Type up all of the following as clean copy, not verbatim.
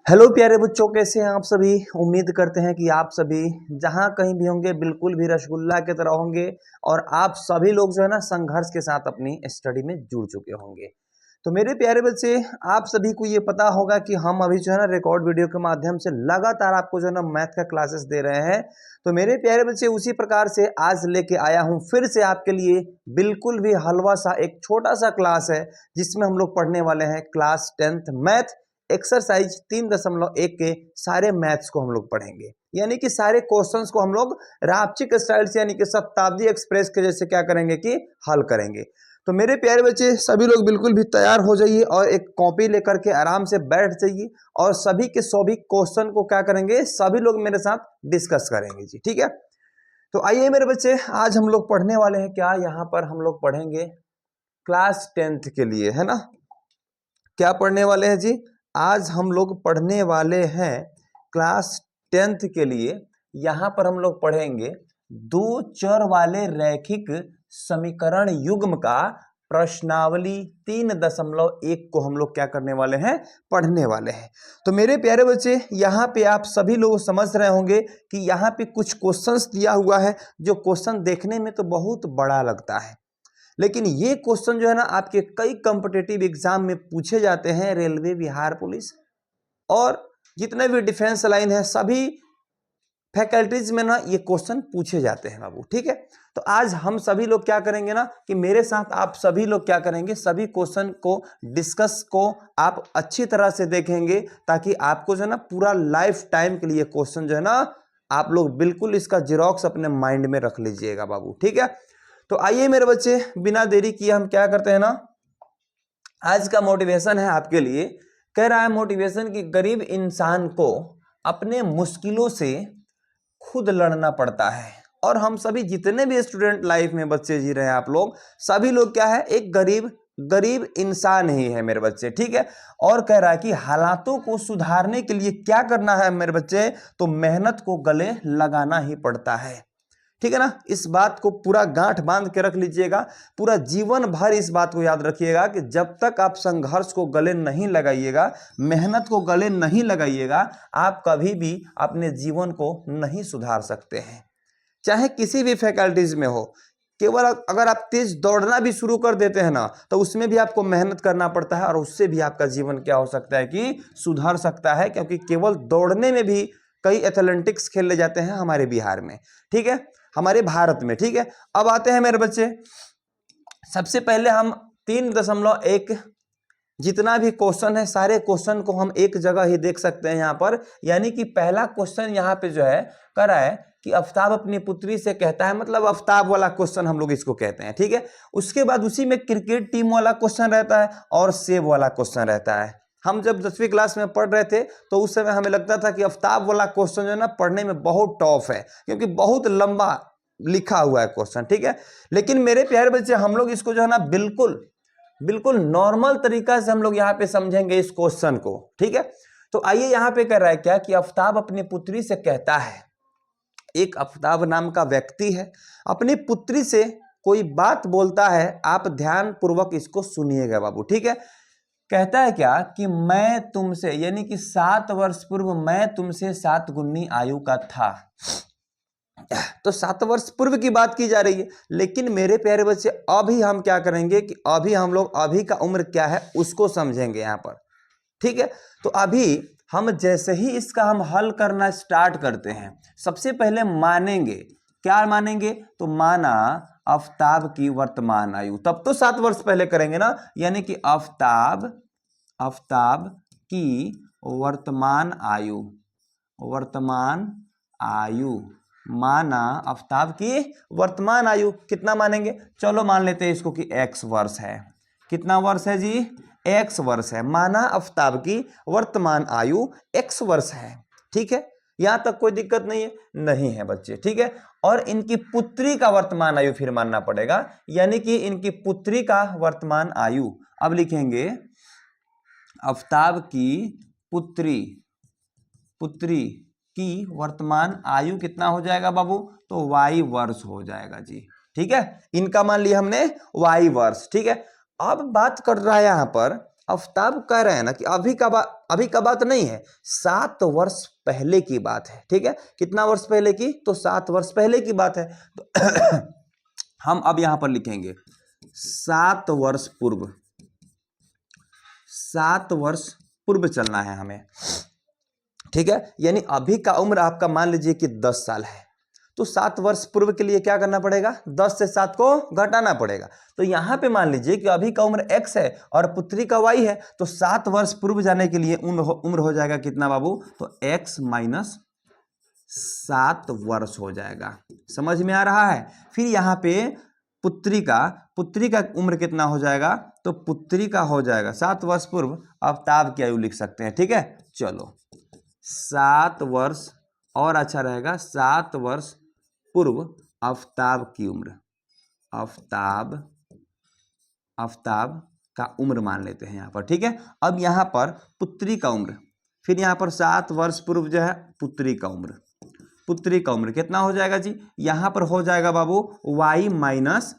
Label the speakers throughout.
Speaker 1: Hello प्यारे बच्चों, कैसे हैं आप सभी। उम्मीद करते हैं कि आप सभी जहां कहीं भी होंगे बिल्कुल भी रसगुल्ला की तरह होंगे और आप सभी लोग जो है ना संघर्ष के साथ अपनी स्टडी में जुड़ चुके होंगे। तो मेरे प्यारे बच्चे, आप सभी को ये पता होगा कि हम अभी जो है ना रिकॉर्ड वीडियो के माध्यम से लगातार आपको जो है ना मैथ का क्लासेस दे रहे हैं। तो मेरे प्यारे बच्चे, उसी प्रकार से आज लेके आया हूँ फिर से आपके लिए बिल्कुल भी हलवा सा एक छोटा सा क्लास है, जिसमें हम लोग पढ़ने वाले हैं क्लास 10th मैथ एक्सरसाइज 3.1 के सारे मैथ्स को हम लोग पढ़ेंगे। यानी कि सारे क्वेश्चंस को हम लोग रापचिक स्टाइल से यानी कि शताब्दी एक्सप्रेस के जैसे क्या करेंगे कि हल करेंगे। तो मेरे प्यारे बच्चे, सभी लोग बिल्कुल भी तैयार हो जाइए और एक कॉपी लेकर के आराम से बैठ जाइए और सभी के सभी क्वेश्चन को क्या करेंगे, सभी लोग मेरे साथ डिस्कस करेंगे जी। ठीक है, तो आइए मेरे बच्चे, आज हम लोग पढ़ने वाले हैं क्या, यहाँ पर हम लोग पढ़ेंगे क्लास 10th के लिए, है ना। क्या पढ़ने वाले हैं जी, आज हम लोग पढ़ने वाले हैं क्लास 10th के लिए। यहां पर हम लोग पढ़ेंगे दो चर वाले रैखिक समीकरण युग्म का प्रश्नावली 3.1 को हम लोग क्या करने वाले हैं, पढ़ने वाले हैं। तो मेरे प्यारे बच्चे, यहाँ पे आप सभी लोग समझ रहे होंगे कि यहाँ पे कुछ क्वेश्चंस दिया हुआ है, जो क्वेश्चन देखने में तो बहुत बड़ा लगता है, लेकिन ये क्वेश्चन जो है ना आपके कई कॉम्पिटिटिव एग्जाम में पूछे जाते हैं। रेलवे, बिहार पुलिस और जितने भी डिफेंस लाइन है, सभी फैकल्टीज में ना ये क्वेश्चन पूछे जाते हैं बाबू। ठीक है, तो आज हम सभी लोग क्या करेंगे ना कि मेरे साथ आप सभी लोग क्या करेंगे, सभी क्वेश्चन को डिस्कस को आप अच्छी तरह से देखेंगे, ताकि आपको जो है ना पूरा लाइफ टाइम के लिए क्वेश्चन जो है ना आप लोग बिल्कुल इसका जेरॉक्स अपने माइंड में रख लीजिएगा बाबू। ठीक है, तो आइए मेरे बच्चे, बिना देरी किए हम क्या करते हैं ना, आज का मोटिवेशन है आपके लिए। कह रहा है मोटिवेशन कि गरीब इंसान को अपने मुश्किलों से खुद लड़ना पड़ता है। और हम सभी जितने भी स्टूडेंट लाइफ में बच्चे जी रहे हैं, आप लोग सभी लोग क्या है, एक गरीब इंसान ही है मेरे बच्चे। ठीक है, और कह रहा है कि हालातों को सुधारने के लिए क्या करना है मेरे बच्चे, तो मेहनत को गले लगाना ही पड़ता है। ठीक है ना, इस बात को पूरा गांठ बांध के रख लीजिएगा, पूरा जीवन भर इस बात को याद रखिएगा कि जब तक आप संघर्ष को गले नहीं लगाइएगा, मेहनत को गले नहीं लगाइएगा, आप कभी भी अपने जीवन को नहीं सुधार सकते हैं, चाहे किसी भी फैकल्टीज में हो। केवल अगर आप तेज दौड़ना भी शुरू कर देते हैं ना, तो उसमें भी आपको मेहनत करना पड़ता है और उससे भी आपका जीवन क्या हो सकता है कि सुधर सकता है, क्योंकि केवल दौड़ने में भी कई एथलेटिक्स खेले जाते हैं हमारे बिहार में। ठीक है, हमारे भारत में। ठीक है, अब आते हैं मेरे बच्चे, सबसे पहले हम 3.1 जितना भी क्वेश्चन है, सारे क्वेश्चन को हम एक जगह ही देख सकते हैं यहाँ पर। यानी कि पहला क्वेश्चन यहाँ पे जो है कर रहा है कि आफ्ताब अपनी पुत्री से कहता है, मतलब आफ्ताब वाला क्वेश्चन हम लोग इसको कहते हैं। ठीक है, उसके बाद उसी में क्रिकेट टीम वाला क्वेश्चन रहता है और सेब वाला क्वेश्चन रहता है। हम जब 10वीं क्लास में पढ़ रहे थे तो उस समय हमें लगता था कि आफ्ताब वाला क्वेश्चन जो है ना पढ़ने में बहुत टफ है, क्योंकि बहुत लंबा लिखा हुआ है क्वेश्चन। ठीक है, लेकिन मेरे प्यारे बच्चे, हम लोग इसको जो है ना बिल्कुल नॉर्मल तरीका से हम लोग यहाँ पे समझेंगे इस क्वेश्चन को। ठीक है, तो आइए यहाँ पे कह रहा है क्या कि आफ्ताब अपनी पुत्री से कहता है, एक आफ्ताब नाम का व्यक्ति है, अपनी पुत्री से कोई बात बोलता है। आप ध्यान पूर्वक इसको सुनिएगा बाबू। ठीक है, कहता है क्या कि मैं तुमसे, यानी कि 7 वर्ष पूर्व मैं तुमसे 7 गुनी आयु का था। तो 7 वर्ष पूर्व की बात की जा रही है, लेकिन मेरे प्यारे बच्चे अभी हम क्या करेंगे कि अभी हम लोग अभी का उम्र क्या है उसको समझेंगे यहाँ पर। ठीक है, तो अभी हम जैसे ही इसका हम हल करना स्टार्ट करते हैं, सबसे पहले मानेंगे, क्या मानेंगे, तो माना आफ्ताब की वर्तमान आयु, तब तो 7 वर्ष पहले करेंगे ना, यानी कि आफ्ताब की वर्तमान आयु माना आफ्ताब की वर्तमान आयु कितना मानेंगे, चलो मान लेते हैं इसको कि x वर्ष है। कितना वर्ष है जी, x वर्ष है। माना आफ्ताब की वर्तमान आयु x वर्ष है। ठीक है, यहां तक कोई दिक्कत नहीं है बच्चे। ठीक है, और इनकी पुत्री का वर्तमान आयु फिर मानना पड़ेगा, यानी कि इनकी पुत्री का वर्तमान आयु। अब लिखेंगे आफ्ताब की पुत्री की वर्तमान आयु कितना हो जाएगा बाबू, तो y वर्ष हो जाएगा जी। ठीक है, इनका मान लिया हमने y वर्ष। ठीक है, अब बात कर रहा है यहां पर आफ्ताब कह रहे हैं ना कि अभी का बात नहीं है, 7 वर्ष पहले की बात है। ठीक है, कितना वर्ष पहले की? तो 7 वर्ष पहले की बात है। तो हम अब यहां पर लिखेंगे 7 वर्ष पूर्व, 7 वर्ष पूर्व चलना है हमें। ठीक है, यानी अभी का उम्र आपका मान लीजिए कि 10 साल है, तो 7 वर्ष पूर्व के लिए क्या करना पड़ेगा? 10 से 7 को घटाना पड़ेगा। तो यहां पे मान लीजिए कि अभी का उम्र x है और पुत्री का y है, तो 7 वर्ष पूर्व जाने के लिए उम्र हो जाएगा कितना बाबू? तो x माइनस 7 वर्ष हो जाएगा। समझ में आ रहा है? फिर यहाँ पे पुत्री का उम्र कितना हो जाएगा? तो पुत्री का हो जाएगा 7 वर्ष पूर्व आफ्ताब की आयु लिख सकते हैं। ठीक है, चलो 7 वर्ष और अच्छा रहेगा, 7 वर्ष पूर्व आफ्ताब की उम्र, आफ्ताब का उम्र मान लेते हैं यहाँ पर। ठीक है, अब यहाँ पर पुत्री का उम्र, फिर यहाँ पर 7 वर्ष पूर्व जो है पुत्री का उम्र कितना हो जाएगा जी? यहाँ पर हो जाएगा बाबू y माइनस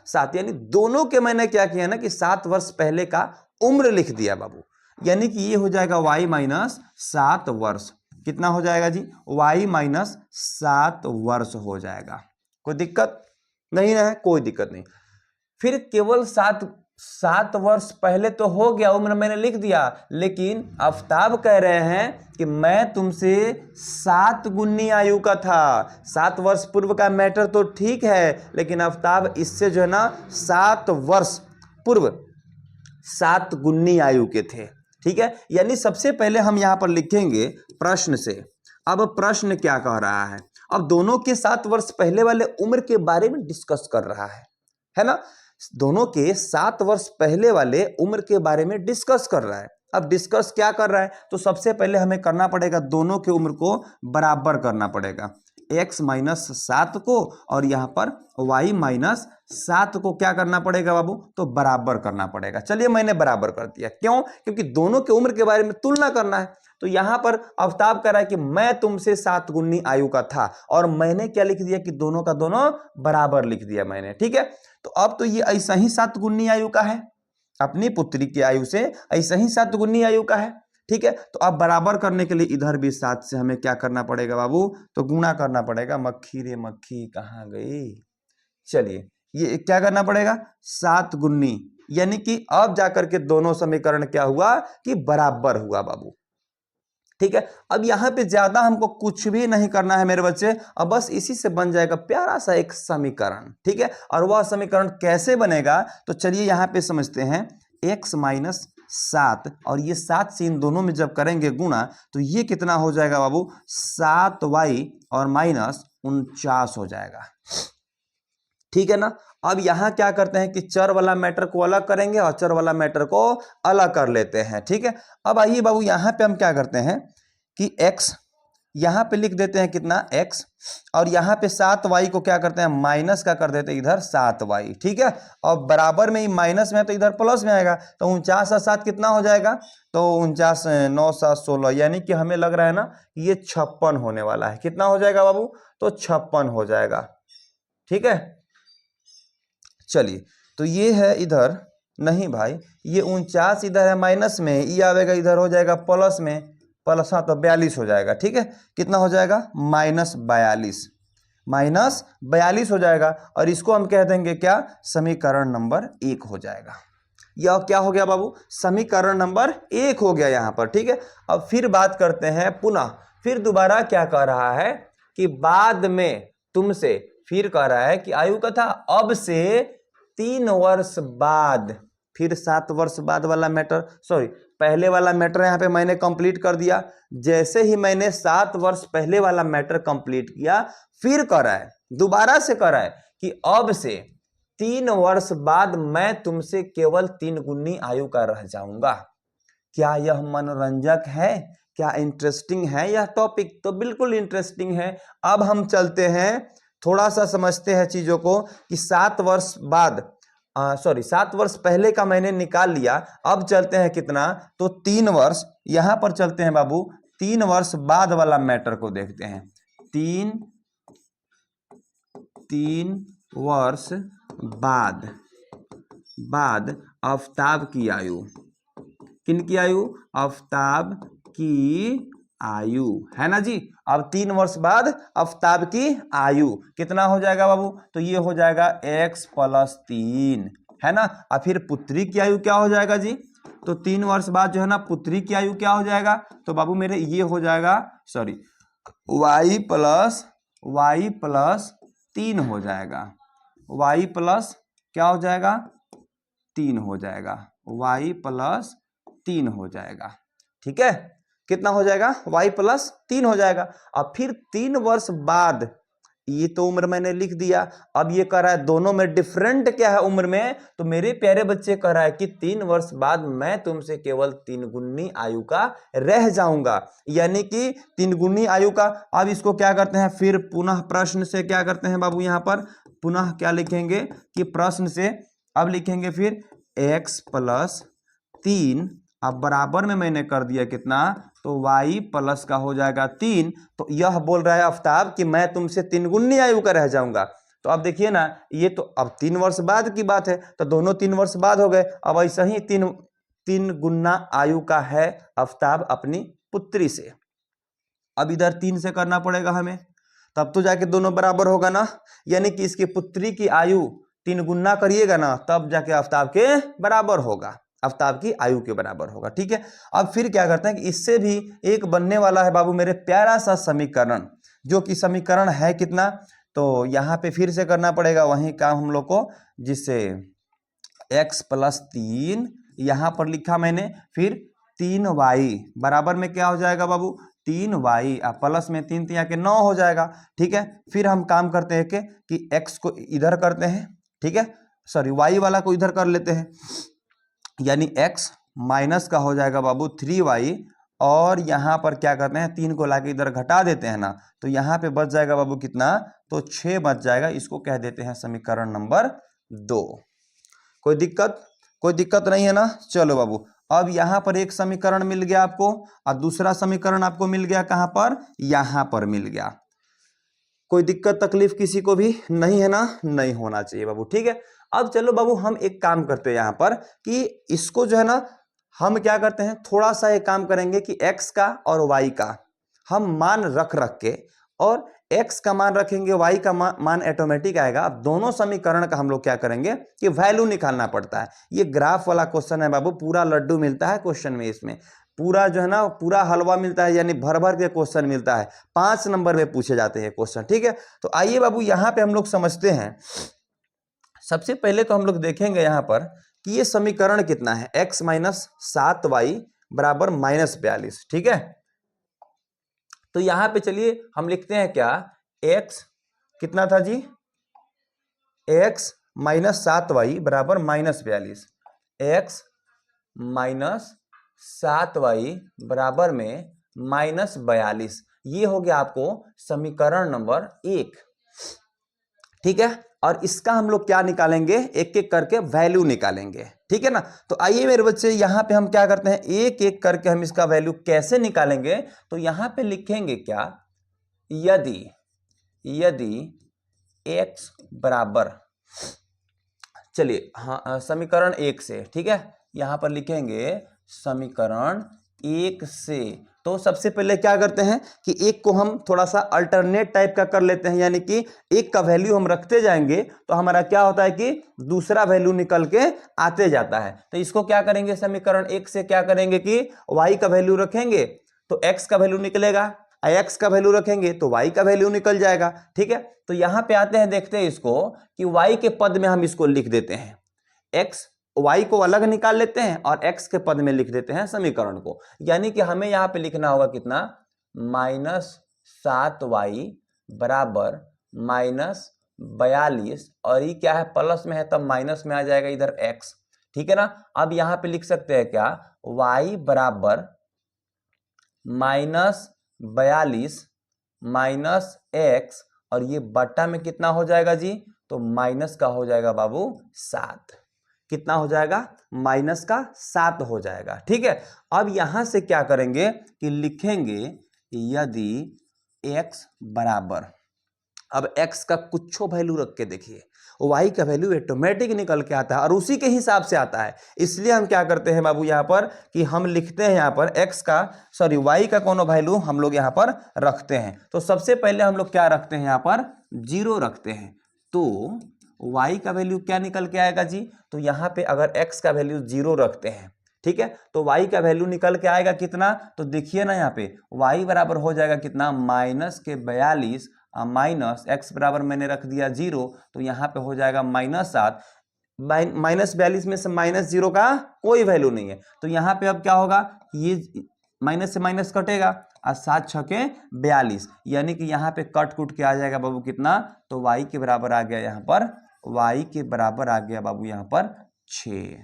Speaker 1: 7, यानी दोनों के मैंने क्या किया ना कि 7 वर्ष पहले का उम्र लिख दिया बाबू, यानी कि ये हो जाएगा y माइनस 7 वर्ष। कितना हो जाएगा जी? y माइनस 7 वर्ष हो जाएगा। कोई दिक्कत नहीं है? कोई दिक्कत नहीं। फिर केवल 7 वर्ष पहले तो हो गया, उम्र मैंने लिख दिया, लेकिन आफ्ताब कह रहे हैं कि मैं तुमसे 7 गुनी आयु का था। 7 वर्ष पूर्व का मैटर तो ठीक है, लेकिन आफ्ताब इससे जो है ना 7 वर्ष पूर्व 7 गुनी आयु के थे। ठीक है, यानी सबसे पहले हम यहां पर लिखेंगे प्रश्न से। अब प्रश्न क्या कह रहा है? अब दोनों के 7 वर्ष पहले वाले उम्र के बारे में डिस्कस कर रहा है ना? दोनों के 7 वर्ष पहले वाले उम्र के बारे में डिस्कस कर रहा है। अब डिस्कस क्या कर रहा है? तो सबसे पहले हमें करना पड़ेगा दोनों के उम्र को बराबर करना पड़ेगा, x माइनस 7 को और यहाँ पर y माइनस 7 को क्या करना पड़ेगा बाबू? तो बराबर करना पड़ेगा। चलिए मैंने बराबर कर दिया। क्यों? क्योंकि दोनों के उम्र के बारे में तुलना करना है। तो यहां पर आफ्ताब कह रहा है कि मैं तुमसे 7 गुनी आयु का था, और मैंने क्या लिख दिया कि दोनों का दोनों बराबर लिख दिया मैंने। ठीक है, तो अब तो ये ऐसा ही 7 गुनी आयु का है, अपनी पुत्री की आयु से ऐसा ही 7 गुनी आयु का है। ठीक है, तो अब बराबर करने के लिए इधर भी 7 से हमें क्या करना पड़ेगा बाबू? तो गुणा करना पड़ेगा। मक्खी रे मक्खी कहाँ गई? चलिए ये क्या करना पड़ेगा? 7 गुनी, यानी कि अब जाकर के दोनों समीकरण क्या हुआ कि बराबर हुआ बाबू। ठीक है, अब यहां पे ज्यादा हमको कुछ भी नहीं करना है मेरे बच्चे, अब बस इसी से बन जाएगा प्यारा सा एक समीकरण। ठीक है, और वह समीकरण कैसे बनेगा? तो चलिए यहां पे समझते हैं। x माइनस 7 और ये 7 से इन दोनों में जब करेंगे गुणा, तो ये कितना हो जाएगा बाबू? 7y और माइनस 49 हो जाएगा। ठीक है ना? अब यहां क्या करते हैं कि चर वाला मैटर को अलग करेंगे और चर वाला मैटर को अलग कर लेते हैं। ठीक है, अब आइए बाबू यहां पे हम क्या करते हैं कि x यहां पे लिख देते हैं कितना x, और यहां पे 7y को क्या करते हैं माइनस का कर देते हैं इधर 7y। ठीक है, और बराबर में ही माइनस में है तो इधर प्लस में आएगा, तो 49 और 7 कितना हो जाएगा? तो 49 9 7 16, यानी कि हमें लग रहा है ना ये 56 होने वाला है। कितना हो जाएगा बाबू? तो 56 हो जाएगा। ठीक है, चलिए तो ये है इधर, नहीं भाई ये 49 इधर है माइनस में, ये आवेगा इधर हो जाएगा प्लस में, प्लस हाँ तो 42 हो जाएगा। ठीक है, कितना हो जाएगा? माइनस 42 हो जाएगा, और इसको हम कह देंगे क्या? समीकरण नंबर 1 हो जाएगा। यह क्या हो गया बाबू? समीकरण नंबर 1 हो गया यहाँ पर। ठीक है, अब फिर बात करते हैं पुनः, फिर दोबारा क्या कह रहा है कि बाद में तुमसे, फिर कह रहा है कि आयु का था अब से 3 वर्ष बाद, फिर 7 वर्ष बाद वाला मैटर, सॉरी पहले वाला मैटर यहाँ पे मैंने कंप्लीट कर दिया। जैसे ही मैंने 7 वर्ष पहले वाला मैटर कंप्लीट किया, फिर कह रहा है दोबारा से कह रहा है कि अब से 3 वर्ष बाद मैं तुमसे केवल 3 गुनी आयु का रह जाऊंगा। क्या यह मनोरंजक है? क्या इंटरेस्टिंग है यह टॉपिक? तो बिल्कुल इंटरेस्टिंग है। अब हम चलते हैं, थोड़ा सा समझते हैं चीजों को कि 7 वर्ष बाद, 7 वर्ष पहले का मैंने निकाल लिया। अब चलते हैं कितना? तो 3 वर्ष, यहां पर चलते हैं बाबू 3 वर्ष बाद वाला मैटर को देखते हैं। 3 वर्ष बाद बाद आफताब की आयु, किन की आयु? आफताब की आयु, है ना जी। अब 3 वर्ष बाद आफताब की आयु कितना हो जाएगा बाबू? तो ये हो जाएगा x + 3, है ना। और फिर पुत्री की आयु क्या हो जाएगा जी? तो 3 वर्ष बाद जो है ना पुत्री की आयु क्या हो जाएगा? तो बाबू मेरे ये हो जाएगा, सॉरी, y+3 हो जाएगा, y प्लस क्या हो जाएगा? 3 हो जाएगा, y+3 हो जाएगा, ठीक है। कितना हो जाएगा? y+3 हो जाएगा। अब फिर 3 वर्ष बाद, ये तो उम्र मैंने लिख दिया। अब ये कह रहा है दोनों में डिफरेंट क्या है उम्र में? तो मेरे प्यारे बच्चे कह रहा है कि 3 वर्ष बाद मैं तुमसे केवल 3 गुनी आयु का रह जाऊंगा, यानी कि 3 गुनी आयु का। अब इसको क्या करते हैं, फिर पुनः प्रश्न से क्या करते हैं बाबू? यहाँ पर पुनः क्या लिखेंगे कि प्रश्न से अब लिखेंगे फिर x+3, अब बराबर में मैंने कर दिया कितना? तो y प्लस का हो जाएगा 3। तो यह बोल रहा है आफताब कि मैं तुमसे 3 गुनी आयु का रह जाऊंगा। तो अब देखिए ना, ये तो अब 3 वर्ष बाद की बात है, तो दोनों 3 वर्ष बाद हो गए। अब ऐसा ही 3 गुना आयु का है आफताब अपनी पुत्री से। अब इधर 3 से करना पड़ेगा हमें, तब तो जाके दोनों बराबर होगा ना, यानी कि इसकी पुत्री की आयु 3 गुना करिएगा ना, तब जाके आफताब के बराबर होगा, आफताब की आयु के बराबर होगा, ठीक है। अब फिर क्या करते हैं कि इससे भी एक बनने वाला है बाबू मेरे प्यारा सा समीकरण, जो कि समीकरण है कितना? तो यहाँ पे फिर से करना पड़ेगा वही काम हम लोग को, जिससे x+3 यहाँ पर लिखा मैंने, फिर 3y बराबर में क्या हो जाएगा बाबू? 3y, प्लस में 3 यहाँ के 9 हो जाएगा, ठीक है। फिर हम काम करते हैं कि x को इधर करते हैं, ठीक है, सॉरी y वाला को इधर कर लेते हैं, यानी x माइनस का हो जाएगा बाबू 3y, और यहाँ पर क्या करते हैं 3 को लाके इधर घटा देते हैं ना, तो यहाँ पे बच जाएगा बाबू कितना? तो 6 बच जाएगा। इसको कह देते हैं समीकरण नंबर 2। कोई दिक्कत नहीं है ना। चलो बाबू, अब यहाँ पर एक समीकरण मिल गया आपको, और दूसरा समीकरण आपको मिल गया कहाँ पर? यहाँ पर मिल गया। कोई दिक्कत तकलीफ किसी को भी नहीं है ना? नहीं होना चाहिए बाबू, ठीक है। अब चलो बाबू हम एक काम करते हैं यहाँ पर कि इसको जो है ना हम क्या करते हैं, थोड़ा सा एक काम करेंगे कि x का और y का हम मान रख के, और x का मान रखेंगे, y का मान ऑटोमेटिक आएगा। अब दोनों समीकरण का हम लोग क्या करेंगे कि वैल्यू निकालना पड़ता है। ये ग्राफ वाला क्वेश्चन है बाबू, पूरा लड्डू मिलता है क्वेश्चन में, इसमें पूरा जो है ना पूरा हलवा मिलता है, यानी भर भर के क्वेश्चन मिलता है। 5 नंबर में पूछे जाते हैं क्वेश्चन, ठीक है। तो आइए बाबू यहाँ पे हम लोग समझते हैं। सबसे पहले तो हम लोग देखेंगे यहाँ पर कि ये समीकरण कितना है, x-7y बराबर -42, ठीक है। तो यहाँ पे चलिए हम लिखते हैं क्या, x कितना था जी? x-7y बराबर -42, x-7y बराबर में -42, ये हो गया आपको समीकरण नंबर 1, ठीक है। और इसका हम लोग क्या निकालेंगे, एक एक करके वैल्यू निकालेंगे, ठीक है ना। तो आइए मेरे बच्चे यहाँ पे हम क्या करते हैं, एक एक करके हम इसका वैल्यू कैसे निकालेंगे। तो यहाँ पे लिखेंगे क्या, यदि x बराबर, चलिए हाँ समीकरण 1 से, ठीक है, यहाँ पर लिखेंगे समीकरण 1 से। तो सबसे पहले क्या करते हैं कि एक को हम थोड़ा सा अल्टरनेट टाइप का कर लेते हैं, यानी कि एक का वैल्यू हम रखते जाएंगे तो हमारा क्या होता है कि दूसरा वैल्यू निकल के आते जाता है। तो इसको क्या करेंगे, समीकरण 1 से क्या करेंगे कि y का वैल्यू रखेंगे तो x का वैल्यू निकलेगा, x का वैल्यू रखेंगे तो y का वैल्यू निकल जाएगा, ठीक है। तो यहां पे आते हैं, देखते हैं इसको कि y के पद में हम इसको लिख देते हैं, y को अलग निकाल लेते हैं और x के पद में लिख देते हैं समीकरण को। यानी कि हमें यहां पे लिखना होगा कितना, -7y बराबर -42, और ये क्या है प्लस में है तब माइनस में आ जाएगा इधर x, ठीक है ना। अब यहां पे लिख सकते हैं क्या, y बराबर -42 माइनस x, और ये बट्टा में कितना हो जाएगा जी, तो माइनस का हो जाएगा बाबू 7, कितना हो जाएगा, -7 हो जाएगा, ठीक है। अब यहां से क्या करेंगे कि लिखेंगे यदि x बराबर, अब x का कुछ वैल्यू रख के देखिए, y का वैल्यू ऑटोमेटिक निकल के आता है और उसी के हिसाब से आता है। इसलिए हम क्या करते हैं बाबू यहाँ पर कि हम लिखते हैं यहाँ पर y का कोनो वैल्यू हम लोग यहाँ पर रखते हैं। तो सबसे पहले हम लोग क्या रखते हैं यहाँ पर 0 रखते हैं। तो y का वैल्यू क्या निकल के आएगा जी, तो यहाँ पे अगर x का वैल्यू 0 रखते हैं, ठीक है, तो y का वैल्यू निकल के आएगा कितना, तो देखिए ना यहाँ पे y बराबर हो जाएगा कितना -42 माइनस x बराबर मैंने रख दिया 0, तो यहाँ पे हो जाएगा -7। -42 में से -0 का कोई वैल्यू नहीं है, तो यहाँ पे अब क्या होगा, ये माइनस से माइनस कटेगा और 7 छके 42, यानी कि यहाँ पे कट कुट के आ जाएगा बाबू कितना, तो y के बराबर आ गया यहाँ पर, y के बराबर आ गया बाबू यहाँ पर 6।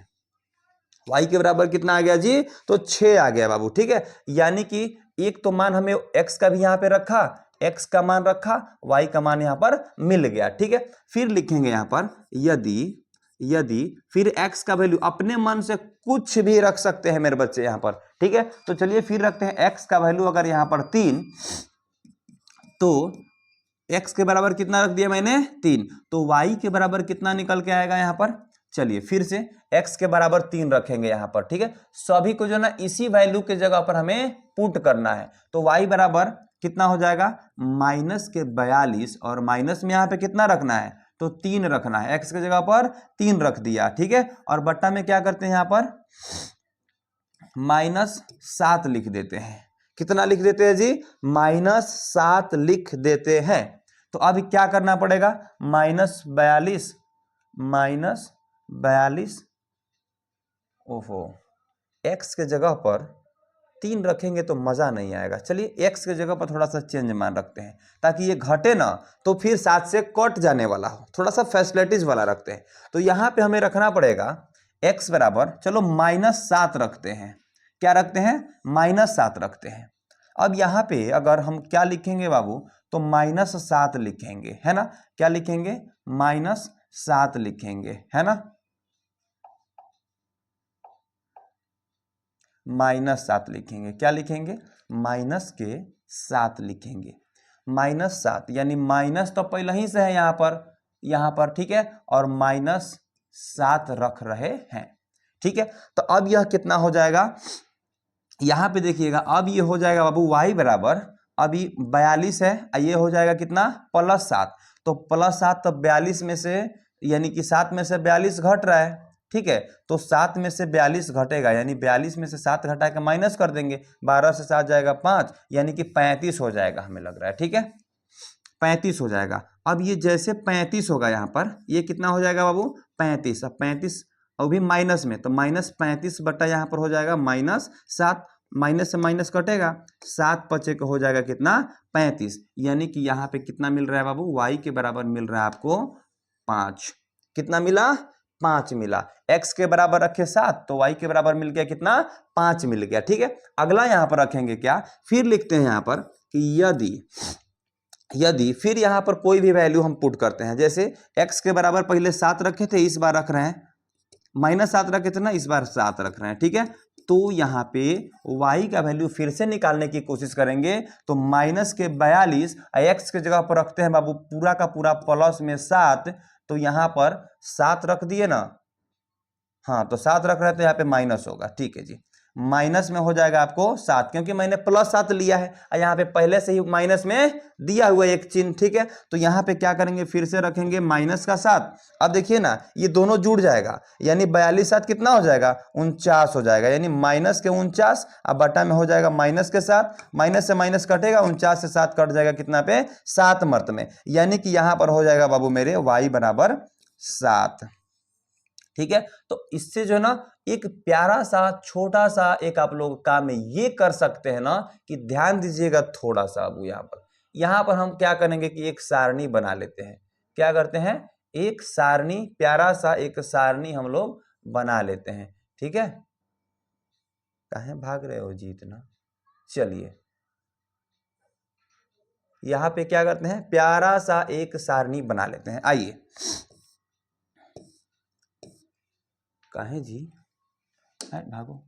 Speaker 1: y के बराबर कितना आ गया जी, तो 6 आ गया बाबू, ठीक है। यानी कि एक तो मान हमें x का भी यहाँ पे रखा, x का मान रखा, y का मान यहाँ पर मिल गया, ठीक है। फिर लिखेंगे यहाँ पर यदि फिर x का वैल्यू अपने मन से कुछ भी रख सकते हैं मेरे बच्चे यहाँ पर, ठीक है। तो चलिए फिर रखते हैं x का वैल्यू अगर यहाँ पर 3, तो x के बराबर कितना रख दिया मैंने 3, तो y के बराबर कितना निकल के आएगा यहाँ पर, चलिए फिर से x के बराबर 3 रखेंगे यहाँ पर, ठीक है। सभी को जो ना इसी वैल्यू के जगह पर हमें पुट करना है, तो y बराबर कितना हो जाएगा -42 और माइनस में यहाँ पे कितना रखना है, तो 3 रखना है, x के जगह पर 3 रख दिया, ठीक है। और बट्टा में क्या करते हैं यहाँ पर -7 लिख देते हैं। कितना लिख देते हैं जी, -7 लिख देते हैं। तो अब क्या करना पड़ेगा, -42 ओहो, x के जगह पर 3 रखेंगे तो मजा नहीं आएगा। चलिए x के जगह पर थोड़ा सा चेंज मान रखते हैं ताकि ये घटे ना, तो फिर 7 से कट जाने वाला हो, थोड़ा सा फैसिलिटीज वाला रखते हैं। तो यहाँ पे हमें रखना पड़ेगा x बराबर, चलो -7 रखते हैं, क्या रखते हैं, -7 रखते हैं। अब यहाँ पे अगर हम क्या लिखेंगे बाबू, तो -7 लिखेंगे, है ना, क्या लिखेंगे, -7 लिखेंगे, है ना, -7 लिखेंगे, क्या लिखेंगे, -7 लिखेंगे, -7 यानी माइनस तो पहले ही से है यहाँ पर, ठीक है, और -7 रख रहे हैं, ठीक है। तो अब यह कितना हो जाएगा, यहाँ पे देखिएगा, अब ये हो जाएगा बाबू y बराबर, अभी 42 है, ये हो जाएगा कितना +7, तो +7 तो 42 में से, यानी कि 7 में से 42 घट रहा है, ठीक है, तो 7 में से 42 घटेगा, यानी 42 में से 7 घटा के माइनस कर देंगे, 12 से 7 जाएगा 5, यानी कि 35 हो जाएगा, हमें लग रहा है, ठीक है, 35 हो जाएगा। अब ये जैसे 35 होगा यहाँ पर, ये कितना हो जाएगा बाबू 35, अब 35 और भी माइनस में, तो -35 बटा यहाँ पर हो जाएगा -7, माइनस से माइनस कटेगा, 7 पचे को हो जाएगा कितना 35, यानी कि यहाँ पे कितना मिल रहा है बाबू, y के बराबर मिल रहा है आपको 5। कितना मिला, 5 मिला। x के बराबर रखे 7, तो y के बराबर मिल गया कितना 5 मिल गया, ठीक है। अगला यहाँ पर रखेंगे क्या, फिर लिखते हैं यहाँ पर कि यदि फिर यहाँ पर कोई भी वैल्यू हम पुट करते हैं, जैसे x के बराबर पहले 7 रखे थे, इस बार रख रहे हैं -7 रखे थे ना, इस बार 7 रख रहे हैं, ठीक है। तो यहाँ पे y का वैल्यू फिर से निकालने की कोशिश करेंगे, तो -42 x के जगह पर रखते हैं बाबू पूरा का पूरा प्लस में 7, तो यहाँ पर 7 रख दिए ना, हाँ, तो 7 रख रहे हैं तो यहाँ पे माइनस होगा, ठीक है जी, माइनस में हो जाएगा आपको 7, क्योंकि मैंने +7 लिया है और यहाँ पे पहले से ही माइनस में दिया हुआ एक चिन्ह, ठीक है। तो यहाँ पे क्या करेंगे, फिर से रखेंगे -7। अब देखिए ना, ये दोनों जुड़ जाएगा, यानी 42 7 कितना हो जाएगा 49 हो जाएगा, यानी -49, अब बटा में हो जाएगा -7, माइनस से माइनस कटेगा, 49 से 7 कट जाएगा कितना पे 7 मर्त में, यानी कि यहाँ पर हो जाएगा बाबू मेरे y बराबर 7, ठीक है। तो इससे जो है ना एक प्यारा सा छोटा सा एक आप लोग काम में ये कर सकते हैं ना, कि ध्यान दीजिएगा थोड़ा सा। अब यहाँ पर हम क्या करेंगे कि एक सारणी बना लेते हैं, क्या करते हैं, एक सारणी, प्यारा सा एक सारणी हम लोग बना लेते हैं, ठीक है। कहाँ भाग रहे हो जी इतना, चलिए यहाँ पे क्या करते हैं, प्यारा सा एक सारणी बना लेते हैं, आइए। काहे जी, भागो,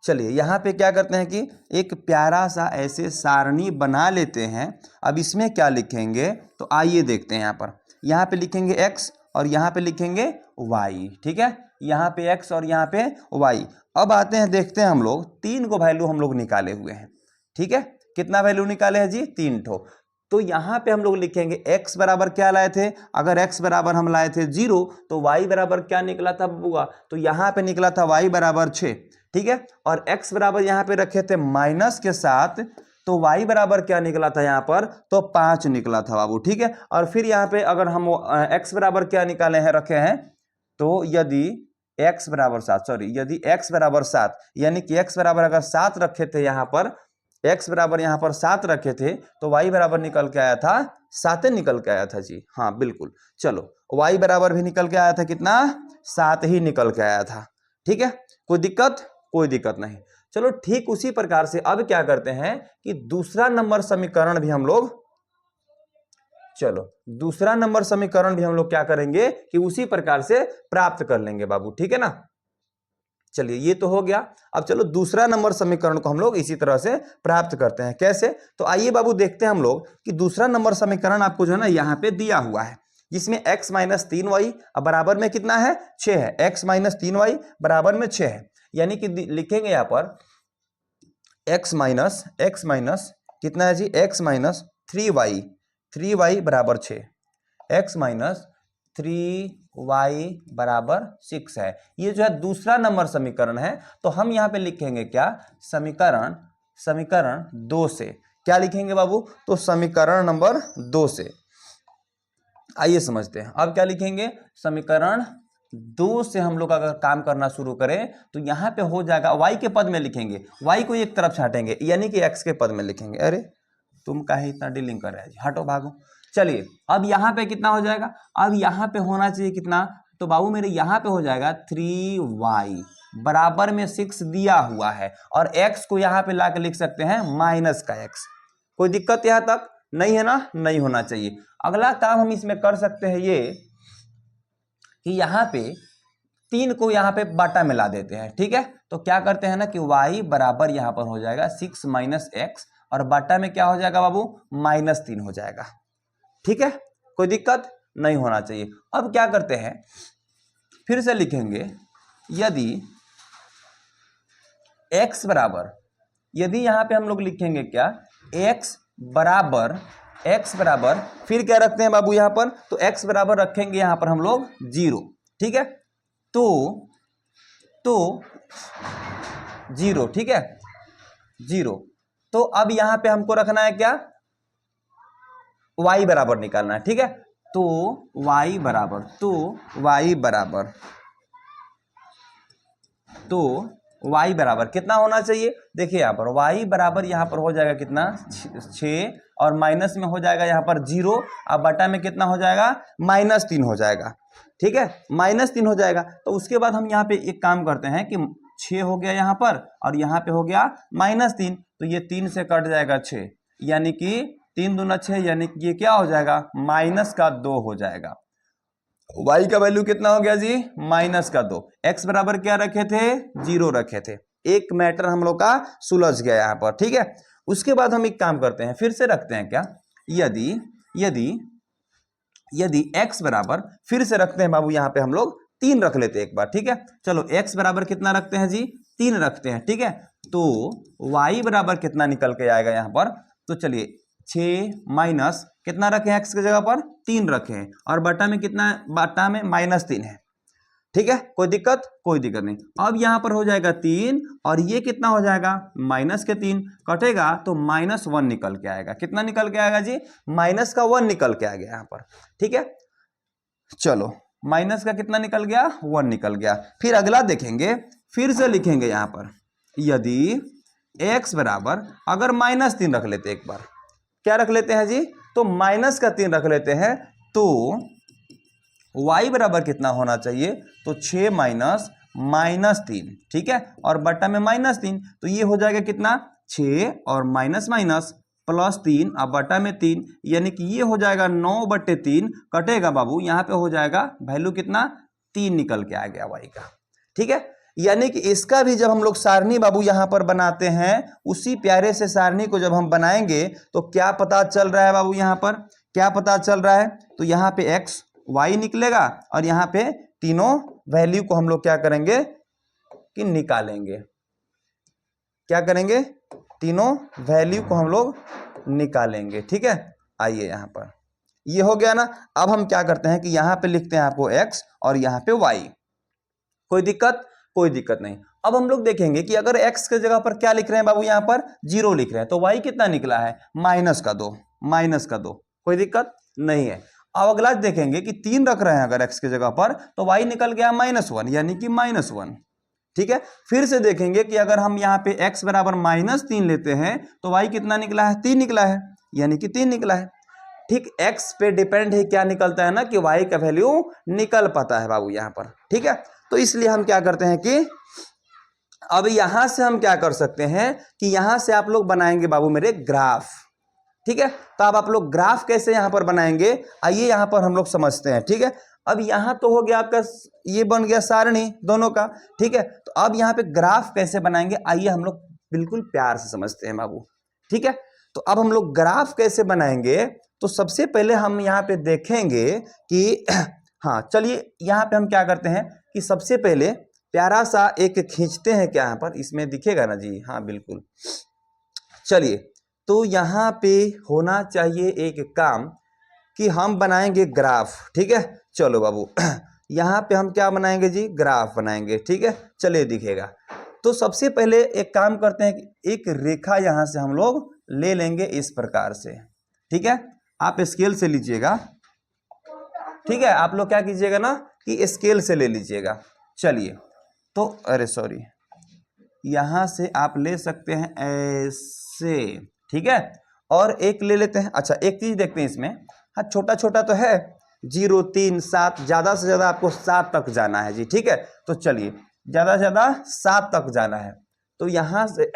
Speaker 1: चलिए यहाँ पे क्या करते हैं कि एक प्यारा सा ऐसे सारणी बना लेते हैं। अब इसमें क्या लिखेंगे, तो आइए देखते हैं। यहाँ पे लिखेंगे x और यहाँ पे लिखेंगे y, ठीक है, यहाँ पे x और यहाँ पे y। अब आते हैं, देखते हैं हम लोग 3 को वैल्यू हम लोग निकाले हुए हैं, ठीक है, कितना वैल्यू निकाले हैं जी, 3 ठो। तो यहाँ पे हम लोग लिखेंगे x बराबर क्या लाए थे, अगर x बराबर हम लाए थे 0 तो y बराबर क्या निकला था बुआ, तो यहाँ पे निकला था y बराबर 6, ठीक है, और x बराबर यहाँ पे रखे थे माइनस के साथ, तो y बराबर क्या निकला था यहाँ पर, तो 5 निकला था बाबू, ठीक है। और फिर यहाँ पे अगर हम x बराबर क्या निकाले हैं, रखे हैं, तो यदि x बराबर 7, सॉरी, यदि x बराबर 7, यानी कि x बराबर अगर 7 रखे थे यहाँ पर, x बराबर यहाँ पर 7 रखे थे, तो y बराबर निकल के आया था 7 निकल के आया था जी, हाँ बिल्कुल। चलो y बराबर भी निकल के आया था कितना, 7 ही निकल के आया था, ठीक है, कोई दिक्कत, कोई दिक्कत नहीं। चलो ठीक उसी प्रकार से अब क्या करते हैं कि दूसरा नंबर समीकरण भी हम लोग, चलो दूसरा नंबर समीकरण भी हम लोग क्या करेंगे कि उसी प्रकार से प्राप्त कर लेंगे बाबू, ठीक है ना। चलिए ये तो हो गया। अब चलो दूसरा नंबर समीकरण को हम लोग इसी तरह से प्राप्त करते हैं, कैसे, तो आइए बाबू देखते हैं हम लोग कि दूसरा नंबर समीकरण आपको जो है ना यहाँ पे दिया हुआ है, जिसमें x माइनस 3y बराबर में कितना है, 6 है, x माइनस 3y बराबर में 6 है, यानी कि लिखेंगे यहाँ पर x माइनस कितना है जी, x माइनस 3y बराबर 6, x माइनस 3y बराबर 6 है। ये जो है दूसरा नंबर समीकरण है, तो हम यहाँ पे लिखेंगे क्या, समीकरण 2 से, क्या लिखेंगे बाबू, तो समीकरण नंबर 2 से। आइए समझते हैं, अब क्या लिखेंगे, समीकरण 2 से हम लोग अगर काम करना शुरू करें तो यहाँ पे हो जाएगा, y के पद में लिखेंगे, y को एक तरफ छाटेंगे, यानी कि x के पद में लिखेंगे। अरे तुम काहे इतना डीलिंग कर रहे हैं, हटो भागो। चलिए अब यहाँ पे कितना हो जाएगा, अब यहाँ पे होना चाहिए कितना, तो बाबू मेरे यहाँ पे हो जाएगा 3y बराबर में 6 दिया हुआ है, और x को यहाँ पे ला के लिख सकते हैं माइनस का x। कोई दिक्कत यहाँ तक नहीं है ना, नहीं होना चाहिए। अगला काम हम इसमें कर सकते हैं ये कि यहाँ पे 3 को यहाँ पे बाटा में ला देते हैं, ठीक है, तो क्या करते हैं ना कि y बराबर यहाँ पर हो जाएगा 6 माइनस x, और बाटा में क्या हो जाएगा बाबू, -3 हो जाएगा, ठीक है, कोई दिक्कत नहीं होना चाहिए। अब क्या करते हैं, फिर से लिखेंगे, यदि x बराबर, यदि यहाँ पे हम लोग लिखेंगे क्या, x बराबर फिर क्या रखते हैं बाबू यहाँ पर, तो x बराबर रखेंगे यहाँ पर हम लोग 0, ठीक है, तो 0, ठीक है, 0। तो अब यहाँ पे हमको रखना है क्या, y बराबर निकालना है, ठीक है, तो y बराबर कितना होना चाहिए, देखिए यहाँ पर y बराबर यहाँ पर हो जाएगा कितना, 6, और माइनस में हो जाएगा यहाँ पर 0, अब बटा में कितना हो जाएगा, -3 हो जाएगा, ठीक है, -3 हो जाएगा। तो उसके बाद हम यहाँ पे एक काम करते हैं कि 6 हो गया यहाँ पर, और यहाँ पे हो गया -3, तो ये 3 से कट जाएगा 6, यानी कि 3 दूना 6, यानी कि ये क्या हो जाएगा, -2 हो जाएगा। y का वैल्यू कितना हो गया जी, -2। x बराबर क्या रखे थे, 0 रखे थे। एक मैटर हम लोग का सुलझ गया यहाँ पर, ठीक है। उसके बाद हम एक काम करते हैं, फिर से रखते हैं क्या, यदि x बराबर, फिर से रखते हैं बाबू यहाँ पे हम लोग 3 रख लेते हैं एक बार, ठीक है। चलो x बराबर कितना रखते हैं जी, 3 रखते हैं, ठीक है, तो y बराबर कितना निकल के आएगा यहाँ पर, तो चलिए 6 माइनस कितना रखे हैं, x की जगह पर 3 रखे हैं, और बटा में कितना, बटा में -3 है, ठीक है, कोई दिक्कत नहीं। अब यहाँ पर हो जाएगा 3, और ये कितना हो जाएगा, माइनस के 3 कटेगा तो -1 निकल के आएगा, कितना निकल के आएगा जी, -1 निकल के आ गया यहाँ पर, ठीक है। चलो माइनस का कितना निकल गया, 1 निकल गया। फिर अगला देखेंगे, फिर से लिखेंगे यहाँ पर, यदि x बराबर, अगर -3 रख लेते, एक बार क्या रख लेते हैं जी, तो -3 रख लेते हैं, तो y बराबर कितना होना चाहिए, तो 6 माइनस -3, ठीक है, और बटा में -3, तो ये हो जाएगा कितना, 6 और माइनस +3, अब बटा में 3, यानी कि ये हो जाएगा 9/3, कटेगा बाबू, यहाँ पे हो जाएगा वैल्यू कितना, 3 निकल के आ गया y का, ठीक है। यानी कि इसका भी जब हम लोग सारणी बाबू यहाँ पर बनाते हैं, उसी प्यारे से सारणी को जब हम बनाएंगे तो क्या पता चल रहा है बाबू, यहाँ पर क्या पता चल रहा है, तो यहाँ पे x y निकलेगा और यहाँ पे तीनों वैल्यू को हम लोग क्या करेंगे कि निकालेंगे। क्या करेंगे? तीनों वैल्यू को हम लोग निकालेंगे। ठीक है, आइए यहाँ पर ये हो गया ना। अब हम क्या करते हैं कि यहाँ पे लिखते हैं आपको x और यहाँ पे y। कोई दिक्कत? कोई दिक्कत नहीं। अब हम लोग देखेंगे कि अगर x के जगह पर क्या लिख रहे हैं बाबू, यहाँ पर 0 लिख रहे हैं, तो y कितना निकला है? -2। कोई दिक्कत नहीं है। अब अगला देखेंगे कि 3 रख रहे हैं अगर x के जगह पर, तो y निकल गया -1 यानी कि -1। ठीक है, फिर से देखेंगे कि अगर हम यहाँ पे x बराबर -3 लेते हैं तो y कितना निकला है? 3 निकला है, यानी कि 3 निकला है। ठीक, x पे डिपेंड है क्या निकलता है ना कि y का वैल्यू निकल पाता है बाबू यहाँ पर। ठीक है, तो इसलिए हम क्या करते हैं कि अब यहां से हम क्या कर सकते हैं कि यहां से आप लोग बनाएंगे बाबू मेरे ग्राफ। ठीक है, तो अब आप लोग ग्राफ कैसे यहां पर बनाएंगे, आइए यहां पर हम लोग समझते हैं। ठीक है, अब यहां तो हो गया आपका, ये बन गया सारणी दोनों का। ठीक है, तो अब यहां पे ग्राफ कैसे बनाएंगे, आइए हम लोग बिल्कुल प्यार से समझते हैं बाबू। ठीक है, तो अब हम लोग ग्राफ कैसे बनाएंगे, तो सबसे पहले हम यहाँ पे देखेंगे कि हाँ चलिए यहाँ पे हम क्या करते हैं कि सबसे पहले प्यारा सा एक खींचते हैं। क्या यहाँ पर इसमें दिखेगा ना जी? हाँ बिल्कुल। चलिए, तो यहाँ पे होना चाहिए एक काम कि हम बनाएंगे ग्राफ। ठीक है, चलो बाबू यहाँ पे हम क्या बनाएंगे जी? ग्राफ बनाएंगे। ठीक है, चलिए दिखेगा। तो सबसे पहले एक काम करते हैं कि एक रेखा यहाँ से हम लोग ले लेंगे इस प्रकार से। ठीक है, आप स्केल से लीजिएगा। ठीक है, आप लोग क्या कीजिएगा ना कि स्केल से ले लीजिएगा। चलिए, तो अरे सॉरी, यहां से आप ले सकते हैं ऐसे। ठीक है, और एक ले लेते हैं। अच्छा, एक चीज देखते हैं इसमें, हाँ छोटा छोटा तो है, 0 3 7, ज्यादा से ज्यादा आपको 7 तक जाना है जी। ठीक है, तो चलिए ज्यादा से ज्यादा 7 तक जाना है। तो यहां से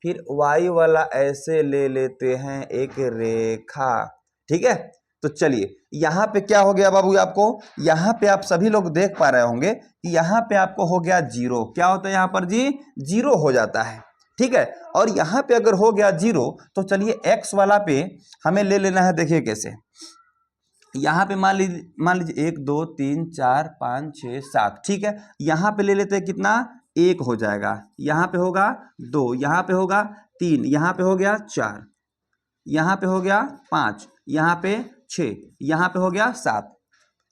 Speaker 1: फिर y वाला ऐसे ले लेते हैं एक रेखा। ठीक है, तो चलिए यहाँ पे क्या हो गया बाबू आपको, यहाँ पे आप सभी लोग देख पा रहे होंगे कि यहाँ पे आपको हो गया 0। क्या होता है यहाँ पर जी? 0 हो जाता है। ठीक है, और यहाँ पे अगर हो गया 0 तो चलिए x वाला पे हमें ले लेना है। देखिए कैसे, यहाँ पे मान लीजिए 1 2 3 4 5 6 7। ठीक है, यहाँ पे ले लेते हैं कितना? 1 हो जाएगा, यहाँ पे होगा 2, यहाँ पे होगा 3, यहाँ पे हो गया 4, यहाँ पे हो गया 5, यहाँ पे 6, यहाँ पे हो गया 7।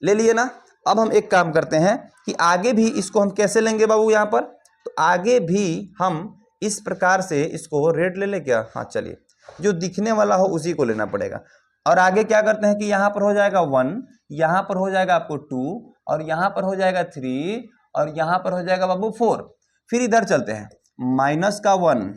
Speaker 1: ले लिए ना। अब हम एक काम करते हैं कि आगे भी इसको हम कैसे लेंगे बाबू यहाँ पर, तो आगे भी हम इस प्रकार से इसको रेड ले ले क्या? हाँ चलिए, जो दिखने वाला हो उसी को लेना पड़ेगा। और आगे क्या करते हैं कि यहाँ पर हो जाएगा 1, यहाँ पर हो जाएगा आपको 2, और यहाँ पर हो जाएगा 3, और यहाँ पर हो जाएगा बाबू 4। फिर इधर चलते हैं, -1,